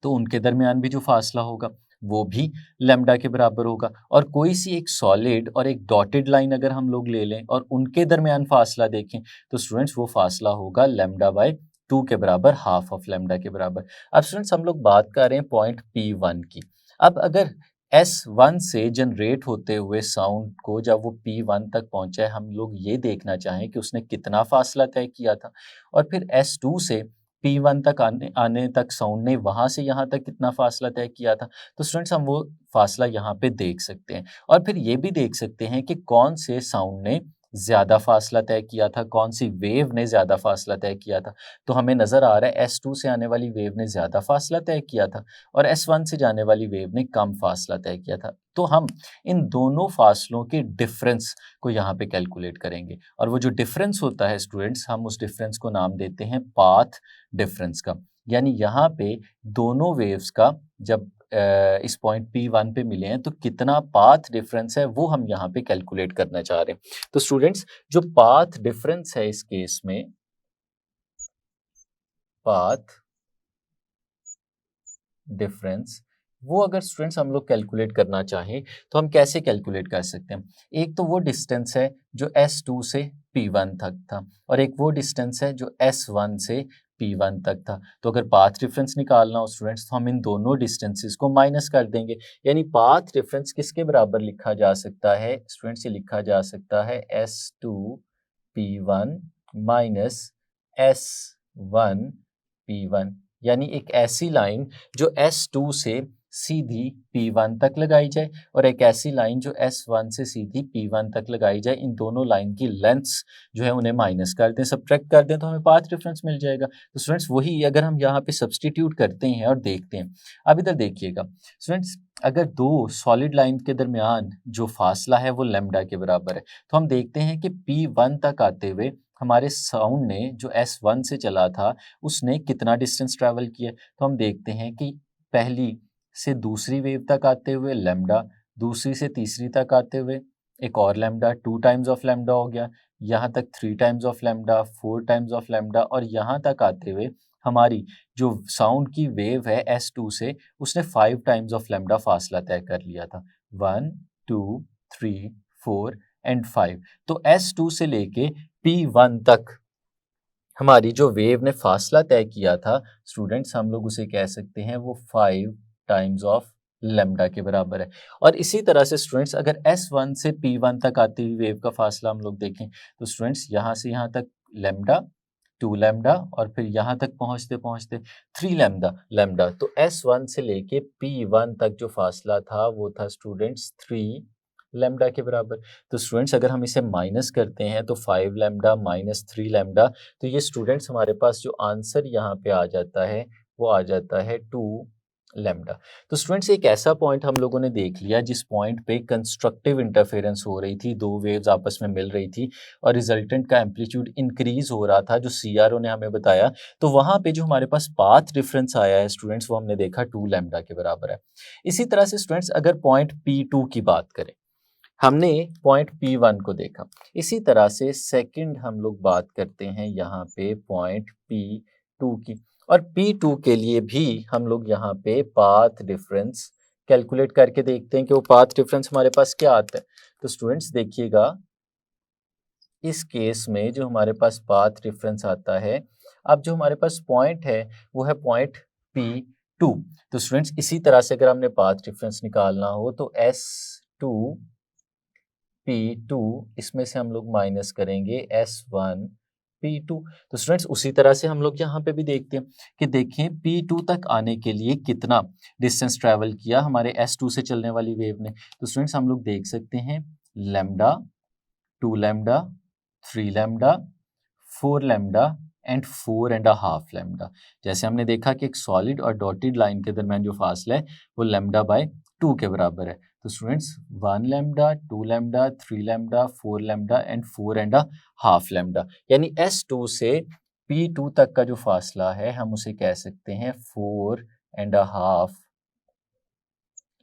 तो उनके दरमियान भी जो फासला होगा वो भी लैम्डा के बराबर होगा, और कोई सी एक सॉलिड और एक डॉटेड लाइन अगर हम लोग ले लें और उनके दरमियान फासला देखें तो स्टूडेंट्स वो फासला होगा लैम्डा बाय 2 के बराबर, हाफ ऑफ लैम्डा के बराबर। अब स्टूडेंट्स हम लोग बात कर रहे हैं पॉइंट P1 की। अब अगर S1 से जनरेट होते हुए साउंड को जब वो P1 तक पहुंचा है, हम लोग ये देखना चाहें कि उसने कितना फासला तय किया था, और फिर S2 से P1 तक आने आने तक साउंड ने वहां से यहाँ तक कितना फासला तय किया था, तो स्टूडेंट्स हम वो फासला यहाँ पे देख सकते हैं। और फिर ये भी देख सकते हैं कि कौन से साउंड ने ज़्यादा फासला तय किया था, कौन सी वेव ने ज़्यादा फासला तय किया था। तो हमें नज़र आ रहा है S2 से आने वाली वेव ने ज़्यादा फासला तय किया था और S1 से जाने वाली वेव ने कम फासला तय किया था। तो हम इन दोनों फासलों के डिफरेंस को यहाँ पे कैलकुलेट करेंगे, और वो जो डिफरेंस होता है स्टूडेंट्स, हम उस डिफरेंस को नाम देते हैं पाथ डिफरेंस का। यानी यहाँ पे दोनों वेव्स का जब इस पॉइंट P1 पे मिले हैं तो कितना पाथ डिफरेंस है वो हम यहाँ पे कैलकुलेट करना चाह रहे हैं। तो स्टूडेंट्स जो पाथ डिफरेंस है इस केस में, पाथ डिफरेंस, वो अगर स्टूडेंट्स हम लोग कैलकुलेट करना चाहें तो हम कैसे कैलकुलेट कर सकते हैं। एक तो वो डिस्टेंस है जो S2 से P1 तक था, और एक वो डिस्टेंस है जो S1 से P1 तक था। तो अगर पाथ डिफरेंस निकालना हो स्टूडेंट्स तो हम इन दोनों डिस्टेंसेस को माइनस कर देंगे, यानी पाथ डिफरेंस किसके बराबर लिखा जा सकता है स्टूडेंट्स, ये लिखा जा सकता है S2 P1 minus S1 P1, यानी एक ऐसी लाइन जो S2 से सीधी P1 तक लगाई जाए और एक ऐसी लाइन जो S1 से सीधी P1 तक लगाई जाए। इन दोनों लाइन की लेंथ्स जो है उन्हें माइनस कर दें, सब्ट्रैक्ट कर दें, तो हमें पाथ डिफरेंस मिल जाएगा। तो स्टूडेंट्स वही अगर हम यहाँ पे सब्सटीट्यूट करते हैं और देखते हैं, अब इधर देखिएगा स्टूडेंट्स, अगर दो सॉलिड लाइन के दरमियान जो फासला है वो लैम्डा के बराबर है, तो हम देखते हैं कि P1 तक आते हुए हमारे साउंड ने जो S1 से चला था उसने कितना डिस्टेंस ट्रैवल किया। तो हम देखते हैं कि पहली से दूसरी वेव तक आते हुए लैम्डा, दूसरी से तीसरी तक आते हुए एक और लैम्डा, 2 टाइम्स ऑफ लैम्डा हो गया, यहाँ तक 3 times of lambda, 4 times of lambda, और यहाँ तक आते हुए हमारी जो साउंड की वेव है S2 से उसने 5 टाइम्स ऑफ लैम्डा फासला तय कर लिया था, 1 2 3 4 एंड 5। तो S2 से लेके P1 तक हमारी जो वेव ने फासला तय किया था स्टूडेंट्स, हम लोग उसे कह सकते हैं वो 5 टाइम्स ऑफ लैम्डा के बराबर है। और इसी तरह से स्टूडेंट्स अगर S1 से P1 तक आती हुई वेव का फासला हम लोग देखें तो स्टूडेंट्स यहाँ से यहाँ तक लैम्डा, 2 लैम्डा और फिर यहाँ तक पहुँचते पहुँचते 3 लैम्डा। तो S1 से लेके P1 तक जो फासला था वो था स्टूडेंट्स 3 लैम्डा के बराबर। तो स्टूडेंट्स अगर हम इसे माइनस करते हैं तो 5 लैम्डा माइनस 3 लैम्डा, तो ये स्टूडेंट्स हमारे पास जो आंसर यहाँ पे आ जाता है वो आ जाता है 2 लैम्डा। तो स्टूडेंट्स एक ऐसा पॉइंट हम लोगों ने देख लिया जिस पॉइंट पे कंस्ट्रक्टिव इंटरफेरेंस हो रही थी, दो वेव्स आपस में मिल रही थी और रिजल्टेंट का एम्पलीट्यूड इंक्रीज हो रहा था जो सीआरओ ने हमें बताया। तो वहां पे जो हमारे पास पाथ डिफरेंस आया है स्टूडेंट्स वो हमने देखा 2 लैम्डा के बराबर है। इसी तरह से स्टूडेंट्स अगर पॉइंट P2 की बात करें, हमने पॉइंट P1 को देखा, इसी तरह से सेकंड हम लोग बात करते हैं यहाँ पे पॉइंट P2 की, और P2 के लिए भी हम लोग यहाँ पे पाथ डिफरेंस कैलकुलेट करके देखते हैं कि वो पाथ डिफरेंस हमारे पास क्या आता है। तो स्टूडेंट्स देखिएगा, इस केस में जो हमारे पास पाथ डिफरेंस आता है, अब जो हमारे पास पॉइंट है वो है पॉइंट P2। तो स्टूडेंट्स इसी तरह से अगर हमने पाथ डिफरेंस निकालना हो तो S2 P2 इसमें से हम लोग माइनस करेंगे S1 P2। तो स्टूडेंट्स उसी तरह से हम लोग यहाँ पे भी देखते हैं कि देखें P2 तक आने के लिए कितना डिस्टेंस ट्रैवल किया हमारे S2 से चलने वाली वेव ने। तो स्टूडेंट्स हम लोग देख सकते हैं lambda, 2 lambda, 3 lambda, 4 lambda and 4.5 lambda. जैसे हमने देखा कि एक सॉलिड और डॉटेड लाइन के दरमियान जो फासला है वो लैम्डा बाय 2 के बराबर है। तो students 1 lambda, 2 lambda, 3 lambda, 4 lambda and 4.5 lambda, यानी S2 से P2 तक का जो फासला है हम उसे कह सकते हैं 4.5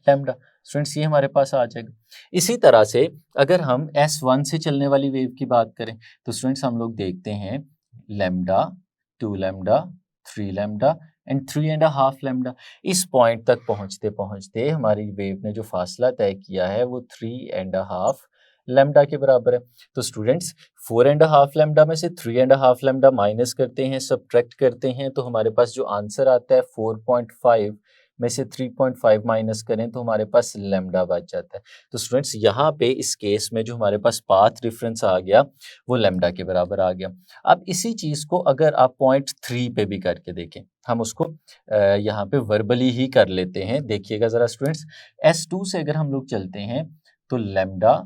लैम्डा। स्टूडेंट्स ये हमारे पास आ जाएगा। इसी तरह से अगर हम S1 से चलने वाली वेव की बात करें तो स्टूडेंट्स हम लोग देखते हैं lambda, 2 lambda, 3 lambda and 3.5 lambda. इस पॉइंट तक पहुंचते पहुंचते हमारी वेव ने जो फासला तय किया है वो 3.5 लैम्डा के बराबर है। तो स्टूडेंट्स 4.5 लैम्डा में से 3.5 लैम्डा माइनस करते हैं, सब्ट्रैक्ट करते हैं, तो हमारे पास जो आंसर आता है 4.5 में से 3.5 माइनस करें तो हमारे पास लैम्डा बच जाता है। तो स्टूडेंट्स यहाँ पे इस केस में जो हमारे पास पाथ डिफरेंस आ गया वो लैम्डा के बराबर आ गया। अब इसी चीज़ को अगर आप पॉइंट 3 पे भी करके देखें, हम उसको यहाँ पे वर्बली ही कर लेते हैं। देखिएगा ज़रा स्टूडेंट्स, S2 से अगर हम लोग चलते हैं तो lambda,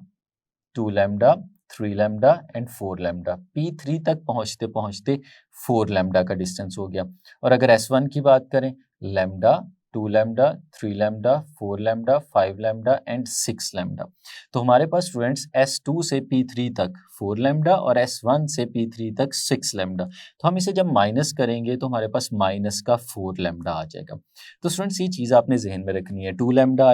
2 lambda, 3 lambda and 4 lambda, P3 तक पहुँचते पहुँचते 4 लैम्डा का डिस्टेंस हो गया। और अगर S1 की बात करें, lambda, 2 lambda, 3 lambda, 4 lambda, 5 lambda and 6 lambda. तो हमारे पास स्टूडेंट्स S2 से P3 तक 4 लैम्डा और S1 से P3 तक 6 लैम्डा। तो हम इसे जब माइनस करेंगे तो हमारे पास माइनस का 4 लैम्डा आ जाएगा। तो स्टूडेंट्स ये चीज़ आपने जहन में रखनी है, 2 लैम्डा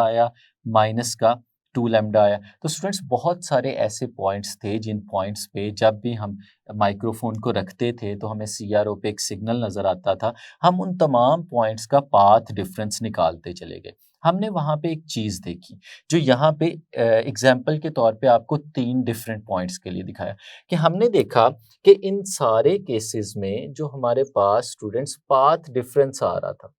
आया, माइनस का 2 लैम्डा आया। तो स्टूडेंट्स बहुत सारे ऐसे पॉइंट्स थे जिन पॉइंट्स पे जब भी हम माइक्रोफोन को रखते थे तो हमें सीआरओ पे एक सिग्नल नज़र आता था, हम उन तमाम पॉइंट्स का पाथ डिफरेंस निकालते चले गए। हमने वहाँ पे एक चीज़ देखी जो यहाँ पे एग्जाम्पल के तौर पे आपको 3 डिफरेंट पॉइंट्स के लिए दिखाया, कि हमने देखा कि इन सारे केसेस में जो हमारे पास स्टूडेंट्स पाथ डिफरेंस आ रहा था,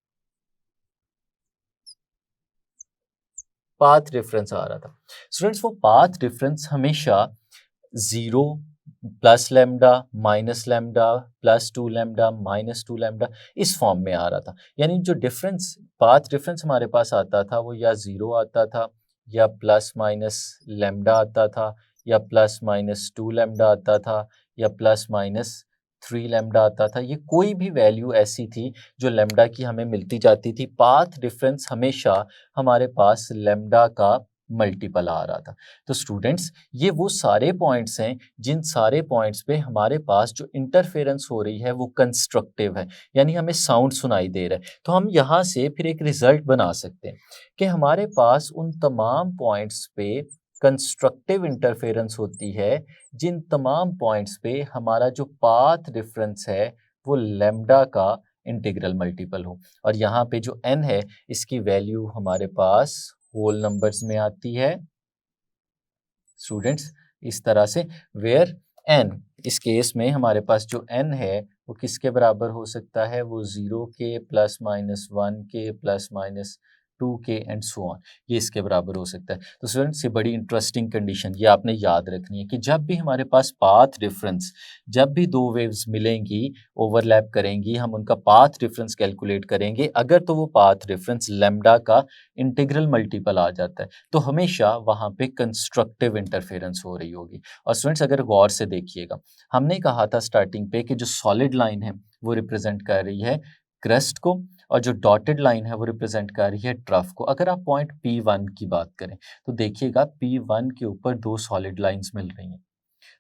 पाथ डिफरेंस आ रहा था स्टूडेंट्स, वो पाथ डिफरेंस हमेशा 0 plus lambda minus lambda plus 2 lambda minus 2 lambda इस फॉर्म में आ रहा था। यानी जो डिफरेंस पाथ डिफरेंस हमारे पास आता था वो या 0 आता था, या प्लस माइनस लैम्डा आता था, या प्लस माइनस 2 लैम्डा आता था, या प्लस माइनस 3 लैम्डा आता था। ये कोई भी वैल्यू ऐसी थी जो लैम्डा की हमें मिलती जाती थी, पाथ डिफरेंस हमेशा हमारे पास लैम्डा का मल्टीपल आ रहा था। तो स्टूडेंट्स ये वो सारे पॉइंट्स हैं जिन सारे पॉइंट्स पे हमारे पास जो इंटरफेरेंस हो रही है वो कंस्ट्रक्टिव है, यानी हमें साउंड सुनाई दे रहा है। तो हम यहाँ से फिर एक रिजल्ट बना सकते हैं कि हमारे पास उन तमाम पॉइंट्स पे कंस्ट्रक्टिव इंटरफेरेंस होती है जिन तमाम पॉइंट्स पे हमारा जो पाथ डिफरेंस है वो लैम्डा का इंटीग्रल मल्टीपल हो। और यहाँ पे जो n है इसकी वैल्यू हमारे पास होल नंबर्स में आती है स्टूडेंट्स, इस तरह से, वेयर n, इस केस में हमारे पास जो n है वो किसके बराबर हो सकता है, वो 0 के प्लस माइनस 1 के plus minus 2k and so on, ये इसके बराबर हो सकता है। तो स्टूडेंट्स ये बड़ी इंटरेस्टिंग कंडीशन ये आपने याद रखनी है कि जब भी हमारे पास पाथ डिफरेंस, जब भी दो वेव्स मिलेंगी, ओवरलैप करेंगी, हम उनका पाथ डिफरेंस कैलकुलेट करेंगे, अगर तो वो पाथ डिफरेंस लैम्डा का इंटीग्रल मल्टीपल आ जाता है तो हमेशा वहाँ पे कंस्ट्रक्टिव इंटरफेरेंस हो रही होगी। और स्टूडेंट्स अगर गौर से देखिएगा, हमने कहा था स्टार्टिंग पे कि जो सॉलिड लाइन है वो रिप्रेजेंट कर रही है क्रस्ट को, और जो डॉटेड लाइन है वो रिप्रेजेंट कर रही है ट्रफ को। अगर आप पॉइंट P1 की बात करें तो देखिएगा P1 के ऊपर दो सॉलिड लाइंस मिल रही हैं।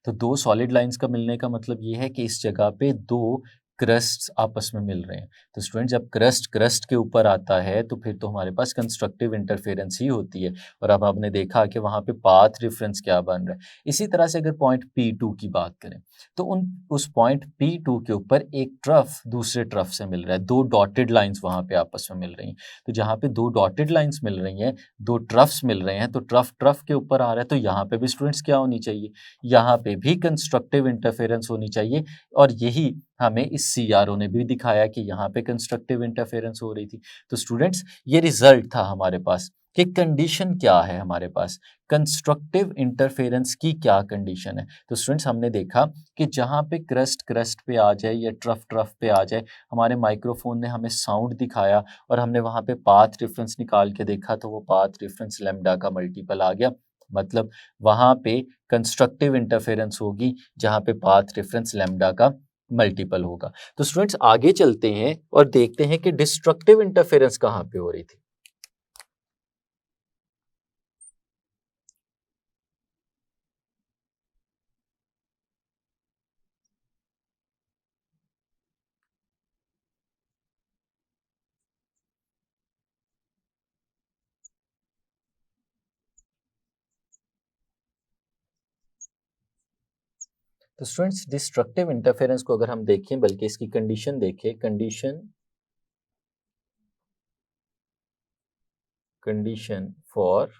तो दो सॉलिड लाइंस का मिलने का मतलब ये है कि इस जगह पे दो क्रस्ट आपस में मिल रहे हैं। तो स्टूडेंट जब क्रस्ट क्रस्ट के ऊपर आता है तो फिर तो हमारे पास कंस्ट्रक्टिव इंटरफेरेंस ही होती है। और अब आपने देखा कि वहाँ पे पाथ डिफरेंस क्या बन रहा है। इसी तरह से अगर पॉइंट P2 की बात करें तो उस पॉइंट P2 के ऊपर एक ट्रफ दूसरे ट्रफ से मिल रहा है, दो डॉटेड लाइंस वहाँ पे आपस में मिल रही हैं। तो जहाँ पे दो डॉटेड लाइंस मिल रही हैं, दो ट्रफ्स मिल रहे हैं, तो ट्रफ ट्रफ के ऊपर आ रहा है, तो यहाँ पे भी स्टूडेंट्स क्या होनी चाहिए, यहाँ पे भी कंस्ट्रक्टिव इंटरफेरेंस होनी चाहिए। और यही हमें इस CRO ने भी दिखाया कि यहाँ पे कंस्ट्रक्टिव इंटरफेरेंस हो रही थी। तो स्टूडेंट्स ये रिजल्ट था हमारे पास कि कंडीशन क्या है, हमारे पास कंस्ट्रक्टिव इंटरफेरेंस की क्या कंडीशन है। तो स्टूडेंट्स हमने देखा कि जहाँ पे क्रस्ट क्रस्ट पे आ जाए या ट्रफ ट्रफ पे आ जाए, हमारे माइक्रोफोन ने हमें साउंड दिखाया और हमने वहाँ पे पाथ डिफरेंस निकाल के देखा तो वो पाथ डिफरेंस लैम्डा का मल्टीपल आ गया। मतलब वहाँ पे कंस्ट्रक्टिव इंटरफेरेंस होगी जहाँ पे पाथ डिफरेंस लैम्डा का मल्टीपल होगा। तो स्टूडेंट्स आगे चलते हैं और देखते हैं कि डिस्ट्रक्टिव इंटरफेरेंस कहाँ पे हो रही थी। तो स्टूडेंट्स डिस्ट्रक्टिव इंटरफेरेंस को अगर हम देखें, बल्कि इसकी कंडीशन देखें, कंडीशन फॉर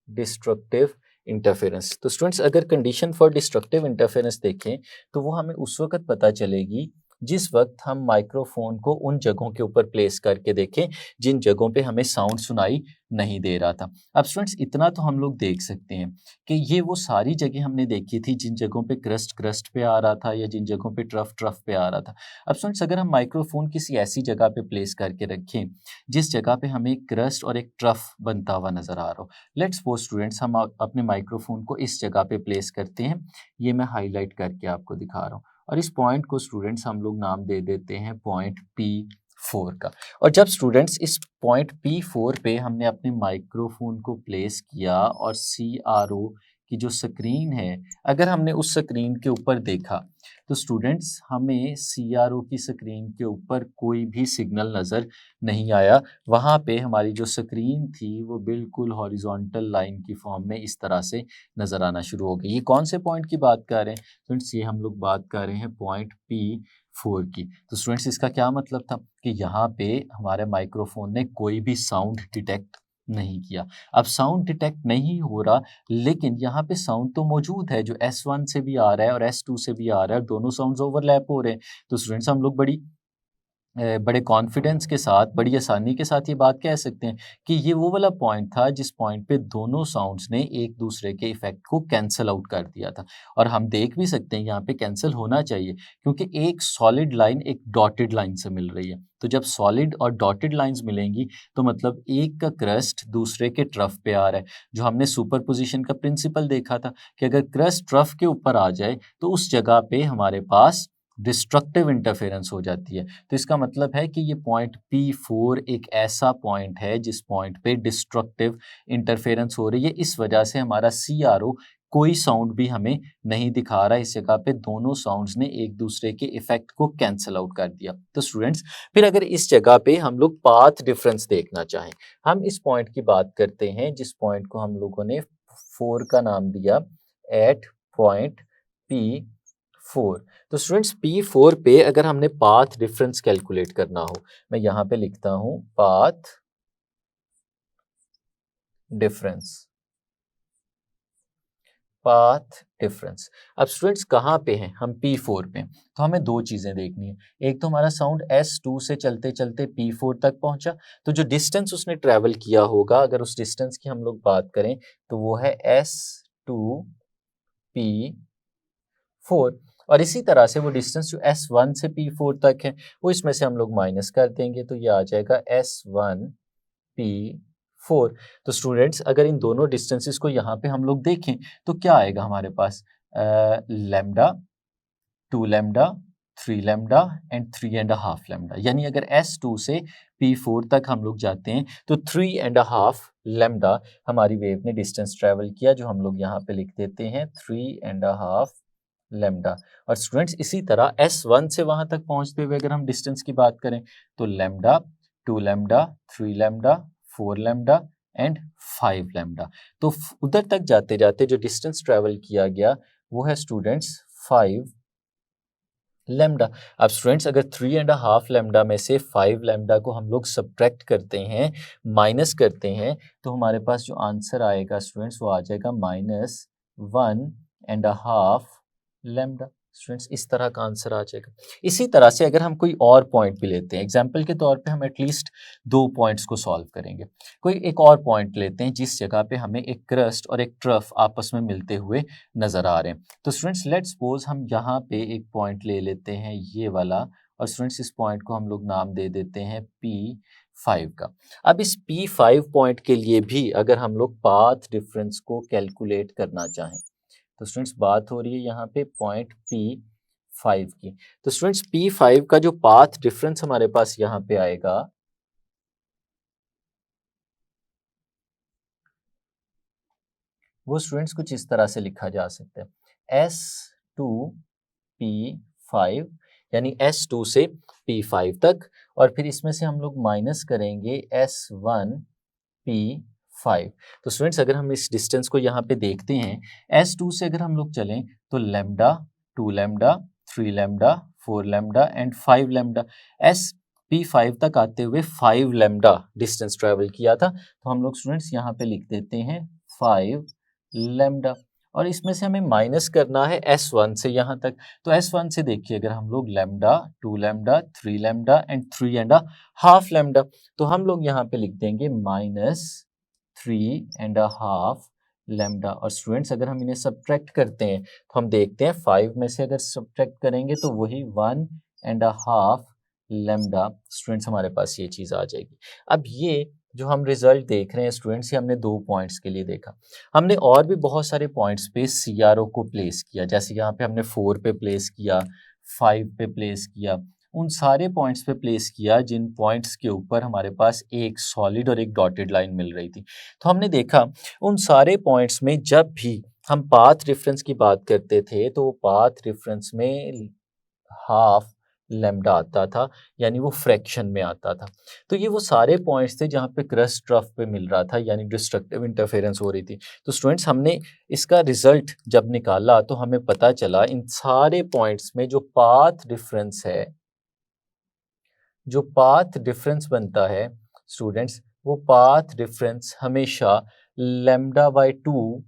डिस्ट्रक्टिव इंटरफेरेंस। तो स्टूडेंट्स अगर कंडीशन फॉर डिस्ट्रक्टिव इंटरफेरेंस देखें तो वो हमें उस वक्त पता चलेगी जिस वक्त हम माइक्रोफोन को उन जगहों के ऊपर प्लेस करके देखें जिन जगहों पे हमें साउंड सुनाई नहीं दे रहा था। अब स्टूडेंट्स इतना तो हम लोग देख सकते हैं कि ये वो सारी जगह हमने देखी थी जिन जगहों पे क्रस्ट क्रस्ट पे आ रहा था या जिन जगहों पे ट्रफ ट्रफ पे आ रहा था। अब स्टूडेंट्स अगर हम माइक्रोफोन किसी ऐसी जगह पे प्लेस करके रखें जिस जगह पे हमें एक क्रस्ट और एक ट्रफ बनता हुआ नजर आ रहा हो, लेट्स सपोज स्टूडेंट्स हम अपने माइक्रोफोन को इस जगह पे प्लेस करते हैं। ये मैं हाईलाइट करके आपको दिखा रहा हूँ और इस पॉइंट को स्टूडेंट्स हम लोग नाम दे देते हैं पॉइंट P4 का। और जब स्टूडेंट्स इस पॉइंट P4 पे हमने अपने माइक्रोफोन को प्लेस किया और CRO की जो स्क्रीन है, अगर हमने उस स्क्रीन के ऊपर देखा तो स्टूडेंट्स हमें CRO की स्क्रीन के ऊपर कोई भी सिग्नल नज़र नहीं आया। वहाँ पे हमारी जो स्क्रीन थी वो बिल्कुल हॉरिजॉन्टल लाइन की फॉर्म में इस तरह से नज़र आना शुरू हो गई। ये कौन से पॉइंट की बात कर रहे हैं स्टूडेंट्स, ये हम लोग बात कर रहे हैं पॉइंट P4 की। तो स्टूडेंट्स इसका क्या मतलब था कि यहाँ पे हमारे माइक्रोफोन ने कोई भी साउंड डिटेक्ट नहीं किया। अब साउंड डिटेक्ट नहीं हो रहा, लेकिन यहाँ पे साउंड तो मौजूद है, जो S1 से भी आ रहा है और S2 से भी आ रहा है और दोनों साउंड्स ओवरलैप हो रहे हैं। तो स्टूडेंट्स हम लोग बड़े कॉन्फिडेंस के साथ, बड़ी आसानी के साथ ये बात कह सकते हैं कि ये वो वाला पॉइंट था जिस पॉइंट पे दोनों साउंड्स ने एक दूसरे के इफेक्ट को कैंसल आउट कर दिया था। और हम देख भी सकते हैं यहाँ पे कैंसल होना चाहिए क्योंकि एक सॉलिड लाइन एक डॉटेड लाइन से मिल रही है। तो जब सॉलिड और डॉटेड लाइंस मिलेंगी तो मतलब एक का क्रस्ट दूसरे के ट्रफ पे आ रहा है। जो हमने सुपरपोजिशन का प्रिंसिपल देखा था कि अगर क्रस्ट ट्रफ के ऊपर आ जाए तो उस जगह पे हमारे पास डिस्ट्रक्टिव इंटरफेरेंस हो जाती है। तो इसका मतलब है कि ये पॉइंट P4 एक ऐसा पॉइंट है जिस पॉइंट पे डिस्ट्रक्टिव इंटरफेरेंस हो रही है। इस वजह से हमारा CRO कोई साउंड भी हमें नहीं दिखा रहा है। इस जगह पे दोनों साउंड्स ने एक दूसरे के इफेक्ट को कैंसल आउट कर दिया। तो स्टूडेंट्स फिर अगर इस जगह पे हम लोग पाथ डिफरेंस देखना चाहें, हम इस पॉइंट की बात करते हैं जिस पॉइंट को हम लोगों ने 4 का नाम दिया एट पॉइंट P4। तो स्टूडेंट्स P4 पे अगर हमने पाथ डिफरेंस कैलकुलेट करना हो, मैं यहाँ पे लिखता हूँ पाथ डिफरेंस। Path difference. अब स्टूडेंट्स कहाँ पे हैं, हम P4 पे, तो हमें दो चीज़ें देखनी है। एक तो हमारा साउंड S2 से चलते चलते P4 तक पहुंचा, तो जो डिस्टेंस उसने ट्रेवल किया होगा, अगर उस डिस्टेंस की हम लोग बात करें तो वो है S2P4। और इसी तरह से वो डिस्टेंस जो S1 से P4 तक है, वो इसमें से हम लोग माइनस कर देंगे, तो ये आ जाएगा S1P4। तो स्टूडेंट्स अगर इन दोनों डिस्टेंसेस को यहाँ पे हम लोग देखें तो क्या आएगा हमारे पास, lambda, 2 lambda, 3 lambda and 3.5 lambda. यानी अगर S2 से P4 तक हम लोग जाते हैं तो 3.5 लैम्डा हमारी वेव ने डिस्टेंस ट्रेवल किया, जो हम लोग यहाँ पे लिख देते हैं 3.5 लैम्डा। और स्टूडेंट्स इसी तरह S1 से वहां तक पहुंचते हुए अगर हम डिस्टेंस की बात करें तो lambda, 2 lambda, 3 lambda, 4 lambda and 5 lambda. तो उधर तक जाते जाते जो डिस्टेंस ट्रेवल किया गया वो है स्टूडेंट्स 5 लैम्डा। अब स्टूडेंट्स अगर 3.5 लैम्डा में से 5 लैम्डा को हम लोग सब्ट्रैक्ट करते हैं, माइनस करते हैं, तो हमारे पास जो आंसर आएगा स्टूडेंट्स वो आ जाएगा -1.5 लैम्डा। स्टूडेंट्स इस तरह का आंसर आ जाएगा। इसी तरह से अगर हम कोई और पॉइंट भी लेते हैं, एग्जाम्पल के तौर पे हम एटलीस्ट 2 पॉइंट्स को सॉल्व करेंगे। कोई एक और पॉइंट लेते हैं जिस जगह पे हमें एक क्रस्ट और एक ट्रफ आपस में मिलते हुए नजर आ रहे हैं। तो स्टूडेंट्स लेट्स सपोज हम यहाँ पे एक पॉइंट ले लेते हैं ये वाला, और स्टूडेंट्स इस पॉइंट को हम लोग नाम दे देते हैं P5 का। अब इस P5 पॉइंट के लिए भी अगर हम लोग पाथ डिफरेंस को कैलकुलेट करना चाहें, तो स्टूडेंट्स बात हो रही है यहाँ पे पॉइंट P5 की। तो स्टूडेंट्स P5 का जो पाथ डिफरेंस हमारे पास यहाँ पे आएगा वो स्टूडेंट्स कुछ इस तरह से लिखा जा सकता है, S2P5 यानी S2 से P5 तक, और फिर इसमें से हम लोग माइनस करेंगे S1P5। तो स्टूडेंट्स अगर हम इस डिस्टेंस को यहाँ पे देखते हैं, S2 से अगर हम लोग चलें तो lambda, 2 lambda, 3 lambda, 4 lambda and 5 lambda. P5 तक आते हुए 5 लैम्डा डिस्टेंस ट्रेवल किया था, तो हम लोग स्टूडेंट्स यहाँ पे लिख देते हैं 5 लैम्डा। और इसमें से हमें माइनस करना है S1 से यहाँ तक। तो S1 से देखिए अगर हम लोग lambda, 2 lambda, 3 lambda and 3.5 lambda, तो हम लोग यहाँ पे लिख देंगे -3.5 लैम्डा। और स्टूडेंट्स अगर हम इन्हें सब्ट्रैक्ट करते हैं तो हम देखते हैं 5 में से अगर सब्ट्रैक्ट करेंगे तो वही 1.5 लैम्डा स्टूडेंट्स हमारे पास ये चीज़ आ जाएगी। अब ये जो हम रिजल्ट देख रहे हैं स्टूडेंट्स, ये हमने 2 पॉइंट्स के लिए देखा। हमने और भी बहुत सारे पॉइंट्स पे CRO को प्लेस किया, जैसे यहाँ पे हमने 4 पे प्लेस किया, 5 पे प्लेस किया, उन सारे पॉइंट्स पे प्लेस किया जिन पॉइंट्स के ऊपर हमारे पास एक सॉलिड और एक डॉटेड लाइन मिल रही थी। तो हमने देखा उन सारे पॉइंट्स में जब भी हम पाथ डिफरेंस की बात करते थे तो पाथ डिफरेंस में हाफ लैम्डा आता था, यानी वो फ्रैक्शन में आता था। तो ये वो सारे पॉइंट्स थे जहाँ पे क्रस्ट ट्रफ पे मिल रहा था, यानी डिस्ट्रक्टिव इंटरफेरेंस हो रही थी। तो स्टूडेंट्स हमने इसका रिजल्ट जब निकाला तो हमें पता चला इन सारे पॉइंट्स में जो पाथ डिफरेंस है, जो पाथ डिफरेंस बनता है स्टूडेंट्स, वो पाथ डिफरेंस हमेशा लैम्डा बाय 2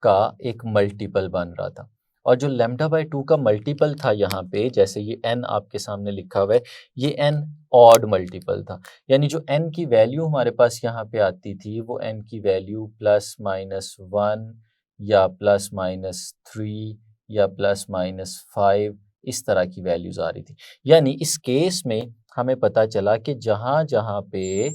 का एक मल्टीपल बन रहा था। और जो लैम्डा बाय 2 का मल्टीपल था यहाँ पे, जैसे ये n आपके सामने लिखा हुआ है, ये n ऑड मल्टीपल था। यानी जो n की वैल्यू हमारे पास यहाँ पे आती थी वो n की वैल्यू +-1 या +-3 या +-5 इस तरह की वैल्यूज आ रही थी। यानी इस केस में हमें पता चला कि जहाँ जहाँ पे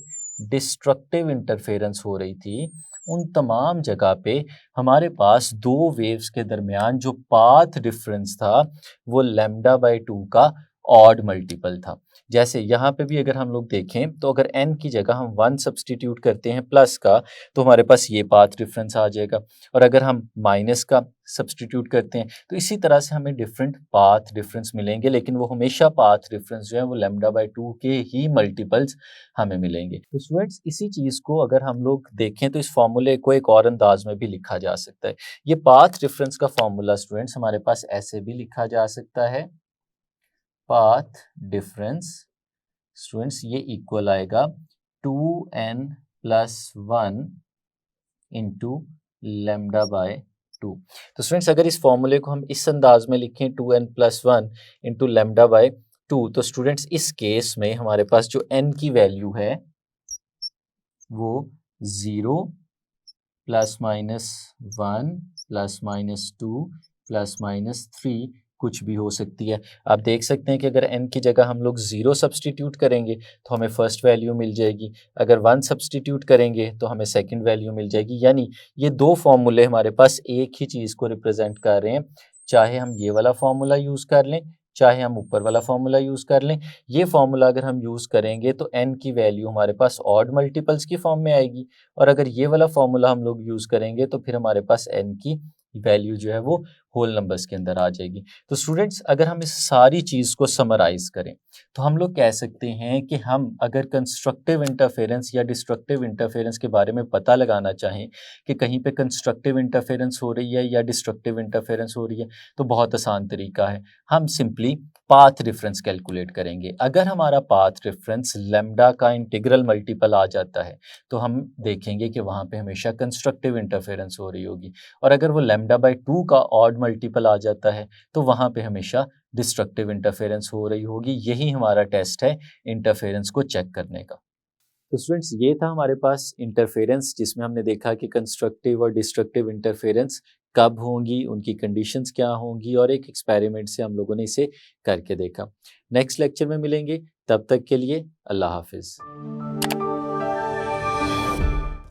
डिस्ट्रक्टिव इंटरफेरेंस हो रही थी उन तमाम जगह पे हमारे पास 2 वेव्स के दरमियान जो पाथ डिफरेंस था वो लैम्डा बाय 2 का ऑड मल्टीपल था। जैसे यहाँ पे भी अगर हम लोग देखें तो अगर n की जगह हम 1 सब्सटीट्यूट करते हैं प्लस का, तो हमारे पास ये पाथ डिफरेंस आ जाएगा। और अगर हम माइनस का सब्सटीट्यूट करते हैं तो इसी तरह से हमें डिफरेंट पाथ डिफरेंस मिलेंगे, लेकिन वो हमेशा पाथ डिफरेंस जो है वो लैम्डा बाय 2 के ही मल्टीपल्स हमें मिलेंगे। तो स्टूडेंट्स इसी चीज़ को अगर हम लोग देखें तो इस फॉर्मूले को एक और अंदाज में भी लिखा जा सकता है। ये पाथ डिफरेंस का फॉर्मूला स्टूडेंट्स हमारे पास ऐसे भी लिखा जा सकता है, पाथ डिफरेंस स्टूडेंट्स ये इक्वल आएगा 2n + 1 इंटू लैम्डा बाय 2। तो स्टूडेंट्स अगर इस फॉर्मूले को हम इस अंदाज में लिखें 2n+1 इंटू लैम्डा बाय 2, तो स्टूडेंट्स इस केस में हमारे पास जो n की वैल्यू है वो 0 +-1 +-2 +-3 कुछ भी हो सकती है। आप देख सकते हैं कि अगर n की जगह हम लोग 0 सब्सटीट्यूट करेंगे तो हमें फर्स्ट वैल्यू मिल जाएगी, अगर 1 सब्सटीट्यूट करेंगे तो हमें सेकंड वैल्यू मिल जाएगी। यानी ये दो फॉर्मूले हमारे पास एक ही चीज़ को रिप्रेजेंट कर रहे हैं, चाहे हम ये वाला फॉर्मूला यूज़ कर लें, चाहे हम ऊपर वाला फॉर्मूला यूज़ कर लें। ये फॉर्मूला अगर हम यूज़ करेंगे तो n की वैल्यू हमारे पास ऑड मल्टीपल्स की फॉर्म में आएगी, और अगर ये वाला फॉर्मूला हम लोग यूज़ करेंगे तो फिर हमारे पास n की वैल्यू जो है वो होल नंबर्स के अंदर आ जाएगी। तो स्टूडेंट्स अगर हम इस सारी चीज़ को समराइज़ करें तो हम लोग कह सकते हैं कि हम अगर कंस्ट्रक्टिव इंटरफेरेंस या डिस्ट्रक्टिव इंटरफेरेंस के बारे में पता लगाना चाहें कि कहीं पे कंस्ट्रक्टिव इंटरफेरेंस हो रही है या डिस्ट्रक्टिव इंटरफेरेंस हो रही है, तो बहुत आसान तरीका है, हम सिंपली पाथ डिफरेंस कैलकुलेट करेंगे। अगर हमारा पाथ डिफरेंस लैम्डा का इंटीग्रल मल्टीपल आ जाता है तो हम देखेंगे कि वहाँ पे हमेशा कंस्ट्रक्टिव इंटरफेरेंस हो रही होगी, और अगर वो लैम्डा बाय 2 का ऑड मल्टीपल आ जाता है तो वहाँ पे हमेशा डिस्ट्रक्टिव इंटरफेरेंस हो रही होगी। यही हमारा टेस्ट है इंटरफेरेंस को चेक करने का। तो स्टूडेंट्स ये था हमारे पास इंटरफेरेंस, जिसमें हमने देखा कि कंस्ट्रक्टिव और डिस्ट्रक्टिव इंटरफेरेंस कब होंगी, उनकी कंडीशंस क्या होंगी, और एक एक्सपेरिमेंट से हम लोगों ने इसे करके देखा। नेक्स्ट लेक्चर में मिलेंगे, तब तक के लिए अल्लाह हाफिज़।